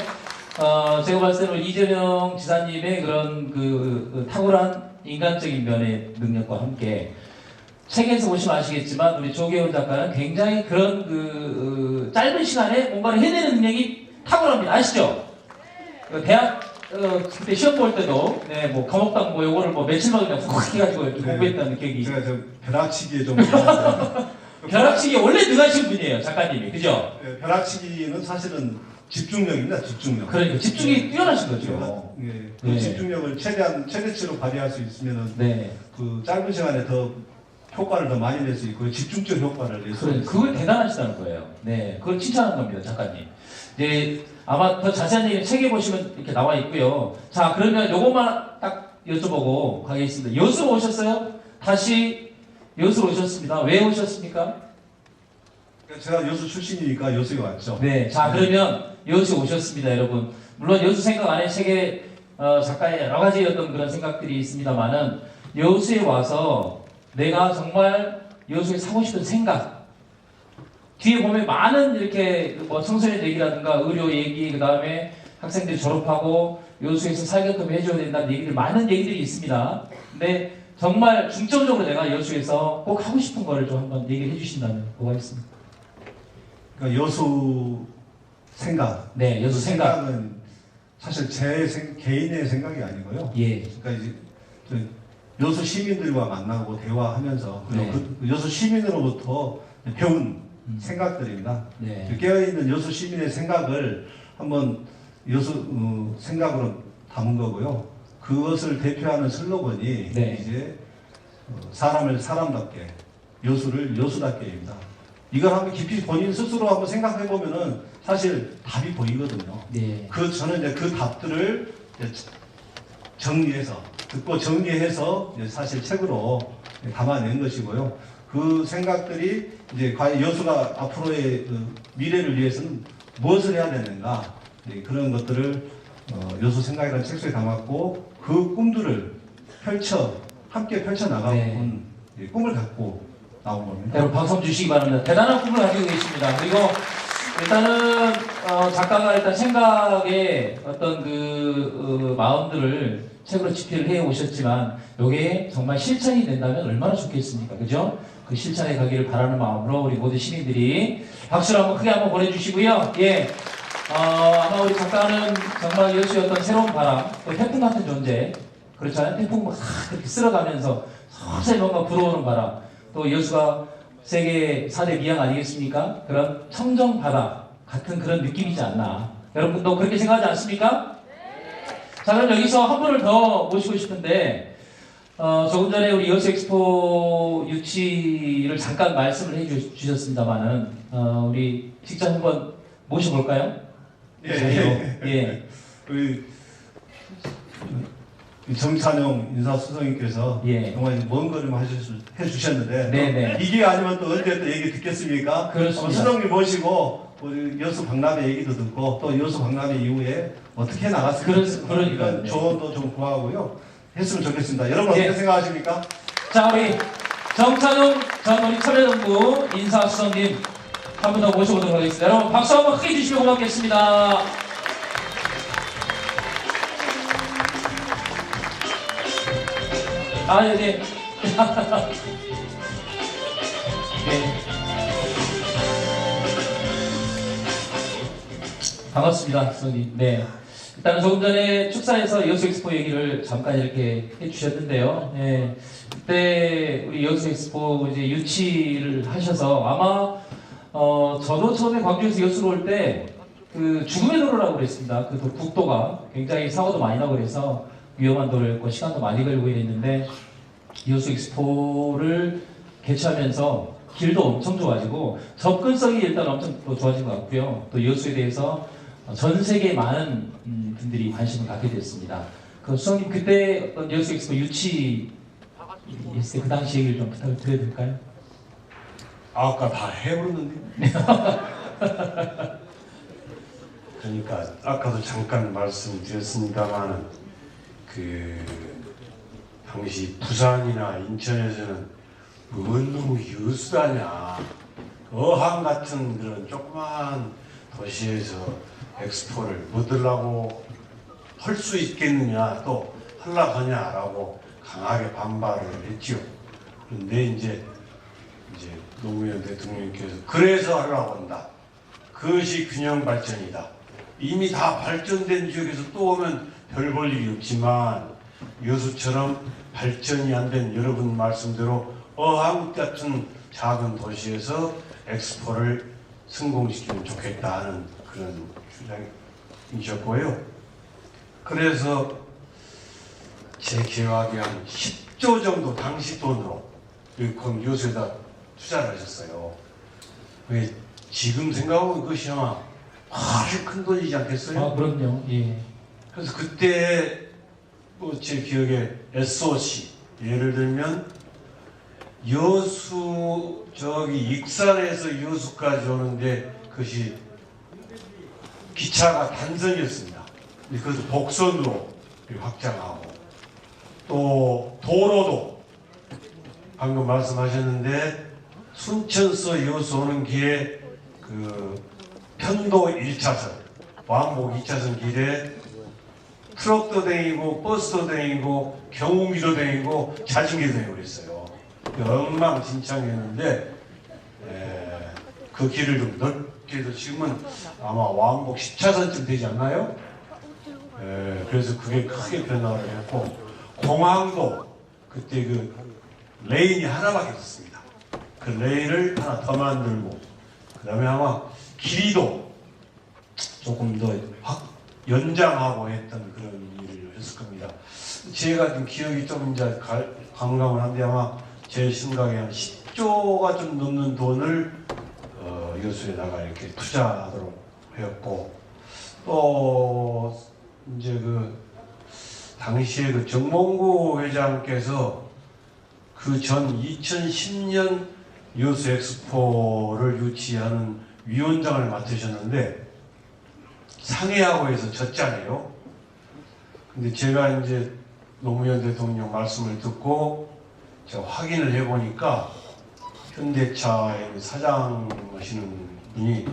제가 봤을 때는 이재명 지사님의 그런 그 탁월한 인간적인 면의 능력과 함께 책에서 보시면 아시겠지만 우리 조계원 작가는 굉장히 그런 짧은 시간에 뭔가를 해내는 능력이 탁월합니다. 아시죠? 대학 그때 시험 볼 때도 뭐 과목당 요거를 며칠만 그냥 훅 해가지고 이렇게 공부했다는 기억이. 제가 벼락치기에 좀 벼락치기에 원래 능하신 분이에요, 작가님이. 그죠? 벼락치기는 사실은 집중력입니다, 집중력. 그러니까 집중이 뛰어나신 거죠. 그 집중력을 최대치로 발휘할 수 있으면은 그 짧은 시간에 더 효과를 더 많이 낼 수 있고 집중적 효과를 낼 수 있어요. 그걸 대단하시다는 거예요. 그걸 칭찬하는 겁니다, 작가님. 아마 더 자세한 얘기는 책에 보시면 이렇게 나와 있고요. 자, 그러면 요것만 딱 여쭤보고 가겠습니다. 여수로 오셨어요? 다시 여수로 오셨습니다. 왜 오셨습니까? 제가 여수 출신이니까 여수에 왔죠. 자, 그러면 여수 오셨습니다, 여러분. 물론 여수 생각 안에 책에 작가의 여러 가지 어떤 그런 생각들이 있습니다만은 여수에 와서 내가 정말 여수에 사고 싶은 생각, 뒤에 보면 많은 이렇게 청소년 얘기라든가 의료 얘기, 그 다음에 학생들이 졸업하고 여수에서 살게끔 해줘야 된다는 얘기들, 많은 얘기들이 있습니다. 근데 정말 중점적으로 내가 여수에서 꼭 하고 싶은 거를 좀 한번 얘기를 해주신다면 뭐가 있습니까? 그러니까 여수 생각. 여수 생각은 사실 제 개인의 생각이 아니고요. 그러니까 이제 여수 시민들과 만나고 대화하면서 그 여수 시민으로부터 배운 생각들입니다. 깨어있는 여수 시민의 생각을 한번 여수 생각으로 담은 거고요. 그것을 대표하는 슬로건이 이제 사람을 사람답게, 여수를 여수답게입니다. 이걸 한번 깊이 본인 스스로 한번 생각해 보면은 사실 답이 보이거든요. 네. 저는 이제 그 답들을 이제 정리해서 듣고 정리해서 이제 사실 책으로 담아낸 것이고요. 그 생각들이 이제 과연 여수가 앞으로의 그 미래를 위해서는 무엇을 해야 되는가, 그런 것들을 여수 생각이라는 책 속에 담았고, 그 꿈들을 함께 펼쳐 나가는 꿈을 갖고 나온 겁니다. 여러분 박수 한번 주시기 바랍니다. 대단한 꿈을 가지고 계십니다. 그리고 일단은 작가가 일단 생각의 어떤 그 마음들을 책으로 집필을 해 오셨지만, 이게 정말 실천이 된다면 얼마나 좋겠습니까? 그죠? 그 실천에 가기를 바라는 마음으로 우리 모든 시민들이 박수를 한번 크게 한번 보내주시고요. 예. 아마 우리 작가는 정말 여수의 어떤 새로운 바람, 또 태풍 같은 존재, 그렇잖아요. 태풍 막 그렇게 쓸어가면서 서서히 뭔가 불어오는 바람, 또 여수가 세계 4대 미양 아니겠습니까? 그런 청정 바다 같은 그런 느낌이지 않나. 여러분도 그렇게 생각하지 않습니까? 자, 그럼 여기서 한 분을 더 모시고 싶은데, 조금 전에 우리 여수 엑스포 유치를 잠깐 말씀을 해주셨습니다만은, 우리 직접 한번 모셔볼까요? 예. 우리 정찬용 인사수석님께서 정말 먼 걸음 해주셨는데, 네네. 이게 아니면 또 언제 또 얘기 듣겠습니까? 그렇습니다. 수석님 모시고 우리 여수 박람회 얘기도 듣고, 또 여수 박람회 이후에 어떻게 나갔을까, 이런 조언도 좀 구하고요. 했으면 좋겠습니다. 여러분 어떻게 생각하십니까? 자, 우리 정찬용 전 우리 참여정부 인사수석님 한 분 더 모셔보도록 하겠습니다. 여러분 박수 한번 크게 주시면 고맙겠습니다. 네. 네. 반갑습니다, 수석님. 네. 일단은 조금 전에 축사에서 여수 엑스포 얘기를 잠깐 이렇게 해주셨는데요. 네. 그때 우리 여수 엑스포 이제 유치를 하셔서 아마 저도 처음에 광주에서 여수로 올 때 그 죽음의 도로라고 그랬습니다. 그 국도가 굉장히 사고도 많이 나고 그래서 위험한 도로였고 시간도 많이 걸리고 이랬는데, 여수 엑스포를 개최하면서 길도 엄청 좋아지고 접근성이 일단 엄청 또 좋아진 것 같고요. 또 여수에 대해서 전 세계 많은 분들이 관심을 갖게 됐습니다. 그 수석님 그때 어떤 여수 엑스포 유치 했을 때 그 당시 얘기를 좀 부탁을 드려도 될까요? 아까 다 해버렸는데. 그러니까 아까도 잠깐 말씀드렸습니다만은 그 당시 부산이나 인천에서는 뭔 놈의 여수다냐, 어항 같은 그런 조그만 도시에서 엑스포를 뭐들라고 할 수 있겠느냐, 또 하려고 하냐라고 강하게 반발을 했지요. 그런데 이제 노무현 대통령께서 그래서 하려고 한다, 그것이 균형 발전이다, 이미 다 발전된 지역에서 또 오면 별 볼 일이 없지만 여수처럼 발전이 안 된 여러분 말씀대로 어항 같은 작은 도시에서 엑스포를 성공시키면 좋겠다 하는 그런 주장이셨고요. 그래서 제 계획이 한 10조 정도 당시 돈으로 그럼 여수에다 투자를 하셨어요. 왜 지금 생각하면 그것이 아마 아주 큰 돈이지 않겠어요? 아, 그럼요. 예. 그래서 그때 제 기억에 SOC, 예를 들면 여수 저기 익산에서 여수까지 오는데 그것이 기차가 단선이었습니다. 그것도 복선으로 확장하고, 또 도로도 방금 말씀하셨는데 순천서 여수 오는 길에 그 편도 1차선, 왕복 2차선 길에 트럭도 다니고 버스도 다니고 경운기도 다니고 자전거도 다니고 그랬어요. 엉망진창이었는데 그 길을 좀 넓게 해서 지금은 아마 왕복 10차선쯤 되지 않나요? 그래서 그게 크게 변화를 했고, 공항도 그때 그 레인이 하나밖에 없었습니다. 그 레인을 하나 더 만들고, 그 다음에 아마 길이도 조금 더 연장하고 했던 그런 일을 했을 겁니다. 제가 좀 기억이 좀 이제 강감을 한데 아마 제 생각에 한 10조가 좀 넘는 돈을 여수에다가 이렇게 투자하도록 하였고, 또 이제 그 당시에 그 정몽구 회장께서 그 전 2010년 여수 엑스포를 유치하는 위원장을 맡으셨는데 상해하고 해서 졌잖아요. 근데 제가 이제 노무현 대통령 말씀을 듣고 제가 확인을 해보니까 현대차의 사장하시는 분이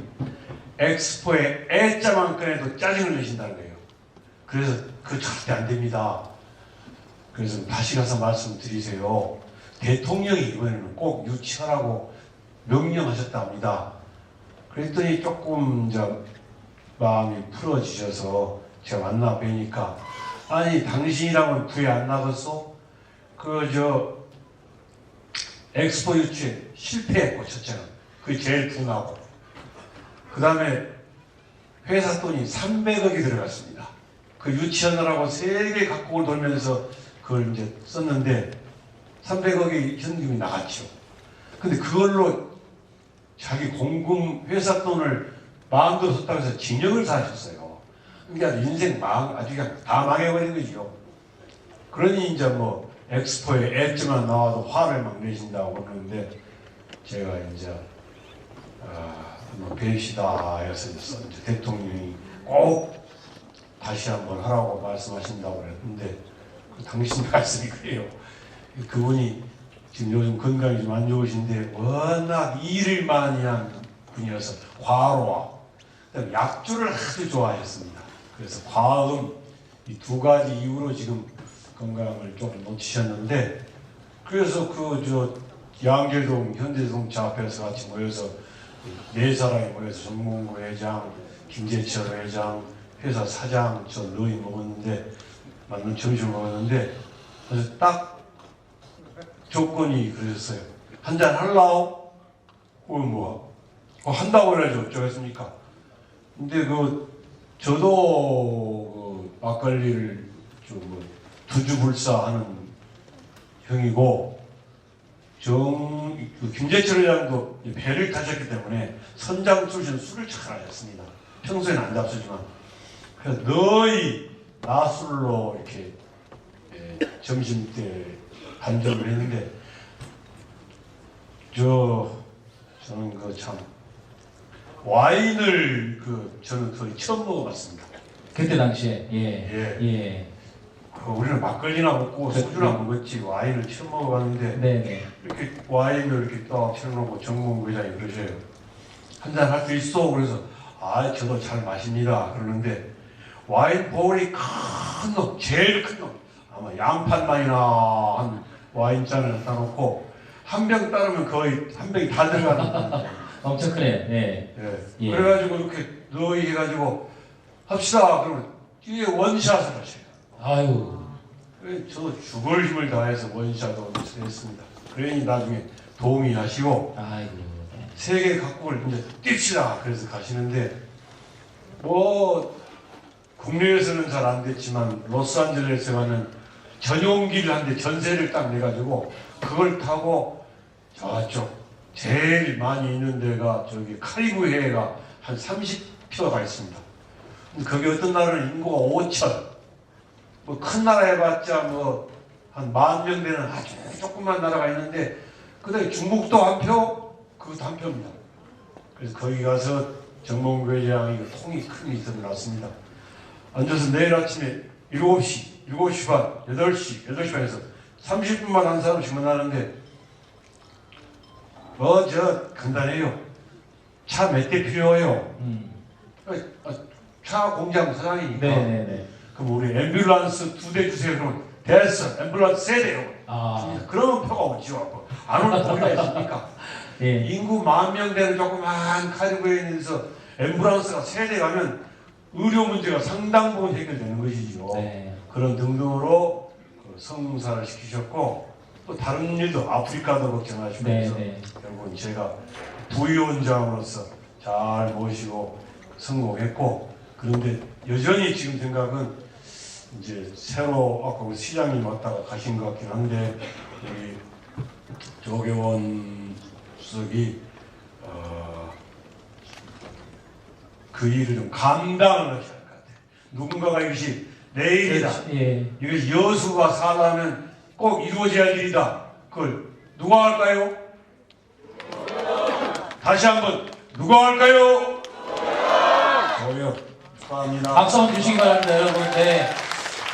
엑스포에 애자만 꺼내도 짜증을 내신다는 거예요. 그래서 그 절대 안 됩니다. 그래서 다시 가서 말씀드리세요. 대통령이 이번에는 꼭 유치하라고 명령하셨답니다. 그랬더니 조금 이제 마음이 풀어지셔서 제가 만나 뵈니까, 아니 당신이랑은 구애 안 나갔어? 엑스포 유치에 실패했고 첫째는 그게 제일 둔하고, 그 다음에 회사 돈이 300억이 들어갔습니다. 그 유치하느라고 세계 각국을 돌면서 그걸 이제 썼는데 300억의 현금이 나갔죠. 근데 그걸로 자기 공금 회사 돈을 마음대로 썼다고 해서 징역을 사셨어요. 그러니까 인생 아주 그냥 다 망해버린 거죠. 그러니 이제 뭐 엑스포에 앱지만 나와도 화를 막 내신다고 그러는데, 제가 이제 한번 뵙시다 해서 이제 대통령이 꼭 다시 한번 하라고 말씀하신다고 그랬는데, 당신 말씀이 그래요. 그분이 지금 요즘 건강이 좀 안 좋으신데 워낙 일을 많이 한 분이어서 과로와 약주를 아주 좋아했습니다. 그래서 과음 이 두 가지 이유로 지금 건강을 조금 놓치셨는데, 그래서 양재동 현대자동차 앞에서 같이 모여서 네 사람이 모여서 정몽구 회장, 김재철 회장, 회사 사장, 저 너희 먹었는데 맞는 점심을 먹었는데, 그래서 딱 조건이 그러셨어요. 한잔 할라오? 한다고 그래야지 어쩌겠습니까? 근데 저도 막걸리를 두주불사하는 형이고, 김재철 회장도 배를 타셨기 때문에 선장 출신 술을 잘 하셨습니다. 평소에는 안 잡수지만. 그래서 너희 나술로 이렇게 점심 때 간접을 했는데, 저는 참 와인을 저는 거의 처음 먹어봤습니다. 그때 당시에 예. 우리는 막걸리나 먹고 소주나 먹었지 와인을 처음 먹어봤는데, 네네. 이렇게 와인을 이렇게 딱 쳐놓고 정몽구 회장이 그러셔요. 한잔 할 수 있어? 그래서 저도 잘 마십니다. 그러는데 와인 보울이 큰 놈, 제일 큰 놈, 아마 양판만이나 한 와인잔을 갖다 놓고 한 병 따르면 거의 한 병이 다 들어가는 엄청 크네. 네. 예. 그래가지고 이렇게 너희 해가지고 합시다. 그러면 뒤에 원샷을 하셔요. 아유. 저도 죽을 힘을 다해서 원샷을 했습니다. 그러니 나중에 도움이 하시고, 아이고. 세계 각국을 이제 뜁시다. 그래서 가시는데, 국내에서는 잘 안 됐지만 로스안젤레스에 가는 전용기를 한 대 전세를 딱 내가지고 그걸 타고 저쪽 제일 많이 있는 데가 저기 카리브 해가 한 30km가 있습니다. 근데 거기 어떤 날은 인구가 5천, 큰 나라 해봤자 한 10,000명 되는 아주 조그만 나라가 있는데, 그다음에 중국도 한 표, 그것도 한 표입니다. 그래서 거기 가서 정몽구 회장이 통이 큰 미팅을 놨습니다. 앉아서 내일 아침에 7시 반, 8시 반에서 30분만 한 사람씩 만나는데, 간단해요. 차 몇 대 필요해요? 차 공장 사장이니까. 네네네. 그럼 우리 앰뷸런스 2대 주세요. 그러면 됐어. 앰뷸런스 3대요. 그러면 표가 오지요. 안 오는 도리가 있습니까? 예. 인구 10,000명 되는 조그만 카리브해에 있어서 앰뷸런스가 3대 가면 의료 문제가 상당 부분 해결되는 것이죠. 네. 그런 등등으로 성사를 시키셨고, 또 다른 일도 아프리카도 걱정하시면서 결국은 제가 부위원장으로서 잘 모시고 성공했고, 그런데 여전히 지금 생각은 이제 새로 아까 우리 시장님 왔다가 가신 것 같긴 한데 우리 조계원 수석이 그 일을 좀 감당을 하셔야 할 것 같아요. 누군가가 이것이 내일이다. 예. 이것이 여수가 살아나면 꼭 이루어져야 할 일이다. 그걸 누가 할까요? 다시 한번 누가 할까요? 저요. 축하합니다. 박수 한번 주시기 바랍니다, 여러분. 네.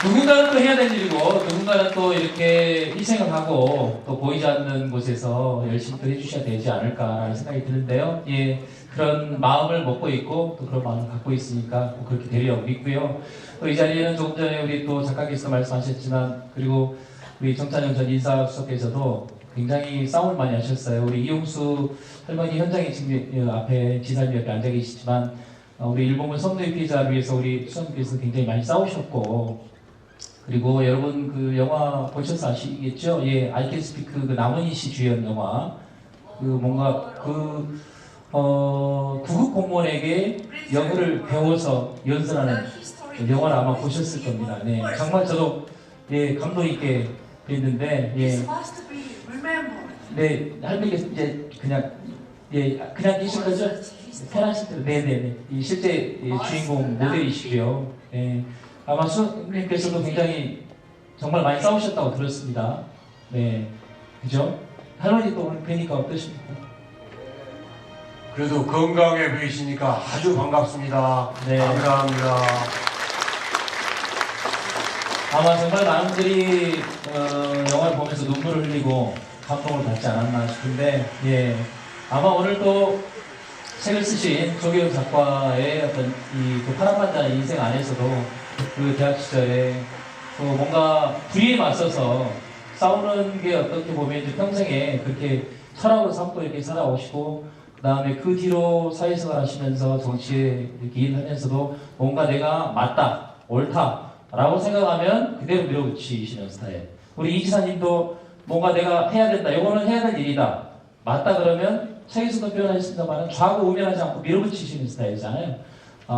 누군가는 또 해야 될 일이고, 누군가는 또 이렇게 희생을 하고, 또 보이지 않는 곳에서 열심히 또 해주셔야 되지 않을까라는 생각이 드는데요. 예. 그런 마음을 먹고 있고, 또 그런 마음을 갖고 있으니까 꼭 그렇게 되리라고 믿고요. 또 이 자리에는 조금 전에 우리 또 작가께서 말씀하셨지만, 그리고 우리 정찬영 전 인사수석께서도 굉장히 싸움을 많이 하셨어요. 우리 이용수 할머니 현장에 지금 앞에 지사님 옆에 앉아 계시지만, 우리 일본군 성노예 피해자를 위해서 우리 수석님께서 굉장히 많이 싸우셨고, 그리고 여러분 그 영화 보셔서 아시겠죠? 예, I Can Speak 그 남은희 씨 주연 영화, 그 뭔가 그 구급 공무원에게 영어를 배워서 연설하는 영화를 아마 보셨을 겁니다. 네, 정말 저도 예 감동 있게 뵀는데 예, 네 할머니께서 이제 그냥 예 그냥 계신 거죠? 편하실 대로 네네네 이 실제 주인공 모델이시고요. 예, 아마 수석님께서도 굉장히 정말 많이 싸우셨다고 들었습니다. 네, 그죠? 할머니 또 오늘 뵈니까 어떠십니까? 그래도 건강해 보이시니까 아주 반갑습니다. 네. 감사합니다. 아마 정말 많은 분들이 영화를 보면서 눈물을 흘리고 감동을 받지 않았나 싶은데 예 아마 오늘 또 책을 쓰신 조계훈 작가의 어떤 이그 파란반자의 인생 안에서도 그 대학 시절에 또 뭔가 불의에 맞서서 싸우는 게 어떻게 보면 이제 평생에 그렇게 철학으로 삼고 이렇게 살아오시고 그 다음에 그 뒤로 사회생활 하시면서 정치에 이렇게 일하면서도 뭔가 내가 맞다, 옳다 라고 생각하면 그대로 밀어붙이시는 스타일. 우리 이 지사님도 뭔가 내가 해야 된다, 이거는 해야 될 일이다. 맞다 그러면 책에서도 표현하셨습니다만 좌우우면하지 않고 밀어붙이시는 스타일이잖아요.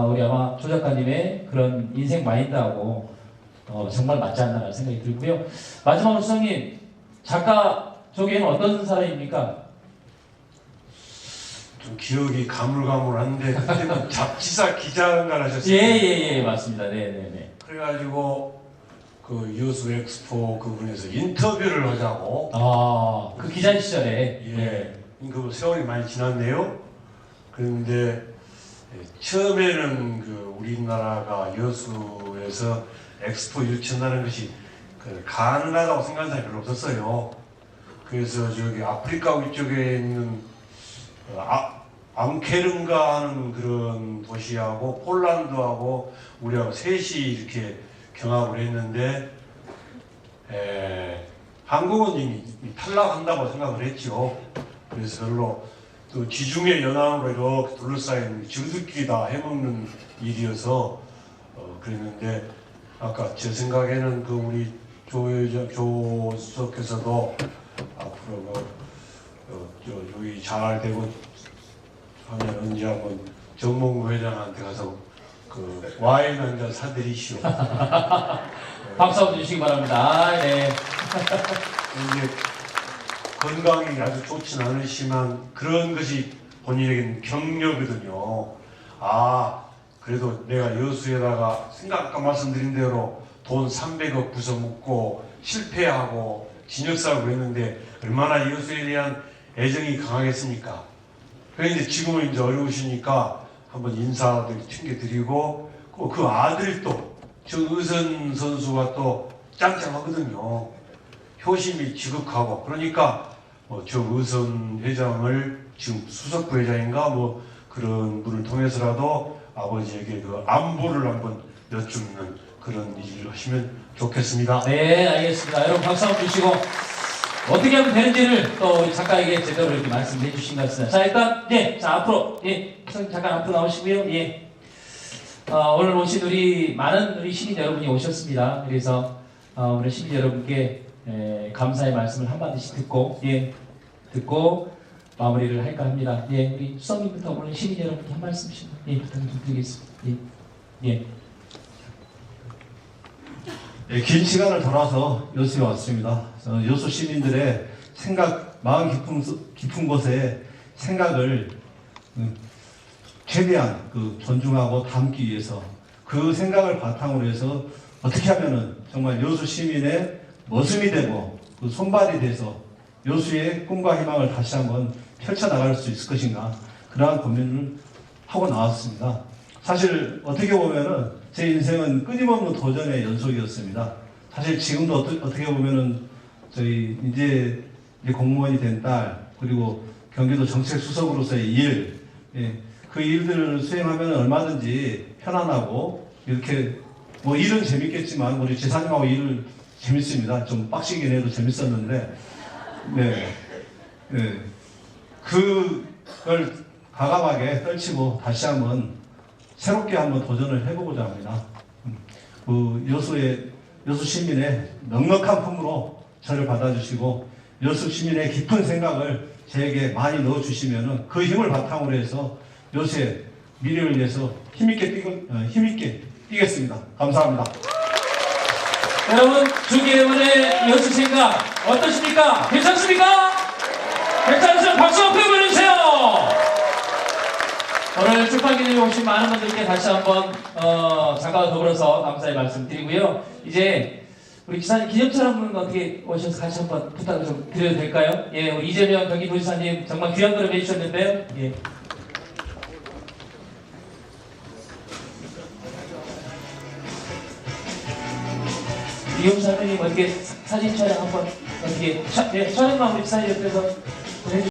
우리 아마 조 작가님의 그런 인생 마인드하고 정말 맞지 않나라는 생각이 들고요. 마지막으로 수석님, 작가 조계는 어떤 사람입니까? 좀 기억이 가물가물한데 그때는 잡지사 기자인가 하셨어요. 예, 맞습니다. 네네네. 그래가지고 그 여수 엑스포 그분에서 인터뷰를 하자고. 그 기자 시절에. 예. 그 세월이 많이 지났네요. 그런데 처음에는 그 우리나라가 여수에서 엑스포 유치한다는 것이 그 가능하다고 생각한 사람이 별로 없었어요. 그래서 저기 아프리카 위쪽에 있는 앙케른가 하는 그런 도시하고 폴란드하고 우리하고 셋이 이렇게 경합을 했는데 한국은 이미 탈락한다고 생각을 했죠. 그래서 별로 또 지중해 연안으로 이렇게 둘러싸인 지구들끼리 다 해먹는 일이어서 그랬는데 아까 제 생각에는 그 우리 조 수석께서도 앞으로 여기 잘 되고 하면 언제 한번 정몽구 회장한테 가서 그 와인 한 잔 사드리시오. 박수 한번 주시기 바랍니다. 네. 이제 건강이 아주 좋진 않으시만 그런 것이 본인에게는 격려거든요. 그래도 내가 여수에다가 아까 말씀드린 대로 돈 300억 부숴먹고 실패하고 진역사고 했는데 얼마나 여수에 대한 애정이 강하겠습니까? 그런데 지금은 이제 어려우시니까 한번 인사를 챙겨드리고 그 아들도 정의선 선수가 또 짱짱하거든요. 효심이 지극하고 그러니까 정의선 회장을 지금 수석부 회장인가 그런 분을 통해서라도 아버지에게 그 안부를 한번 여쭙는 그런 일을 하시면 좋겠습니다. 네, 알겠습니다. 여러분 박수 한번 주시고 어떻게 하면 되는지를 또 우리 작가에게 제대로 이렇게 말씀해 주신 것 같습니다. 자, 일단 자 앞으로 잠깐 앞으로 나오시고요. 오늘 오신 많은 우리 시민 여러분이 오셨습니다. 그래서 우리 시민 여러분께 감사의 말씀을 한마디씩 듣고 마무리를 할까 합니다. 우리 수석님부터 오늘 시민 여러분께 한 말씀씩 부탁 좀 드리겠습니다. 긴 시간을 돌아서 여수에 왔습니다. 여수 시민들의 생각, 마음 깊은 곳에 생각을 최대한 존중하고 담기 위해서 그 생각을 바탕으로 해서 어떻게 하면은 정말 여수 시민의 머슴이 되고 그 손발이 돼서 여수의 꿈과 희망을 다시 한번 펼쳐나갈 수 있을 것인가, 그러한 고민을 하고 나왔습니다. 사실 어떻게 보면은 제 인생은 끊임없는 도전의 연속이었습니다. 사실 지금도 어떻게 보면은 저희 이제 공무원이 된 딸, 그리고 경기도 정책수석으로서의 일, 그 일들을 수행하면 얼마든지 편안하고, 이렇게 뭐 일은 재밌겠지만 우리 지사님하고 일을 재밌습니다. 좀 빡시긴 해도 재밌었는데, 그걸 과감하게 떨치고 다시 한번 새롭게 한번 도전을 해보고자 합니다. 여수 시민의 넉넉한 품으로 저를 받아주시고 여수 시민의 깊은 생각을 저에게 많이 넣어주시면 그 힘을 바탕으로 해서 여수의 미래를 위해서 힘있게 뛰겠습니다. 감사합니다. 여러분, 조계원의 여수 생각 어떠십니까? 괜찮습니까? 괜찮으시면 박수 한번 보내주세요. 오늘 출판기념에 오신 많은 분들께 다시 한번 작가와 더불어서 감사의 말씀 드리고요. 이제 우리 기사님 기념처럼 어떻게 오셔서 같이 한번 부탁을 좀 드려도 될까요? 예, 우리 이재명 경기도지사님 정말 귀한 걸음 해주셨는데요. 예. 이용사님 어떻게 사진 촬영 한번 어떻게 촬영만 우리 기사님 옆에서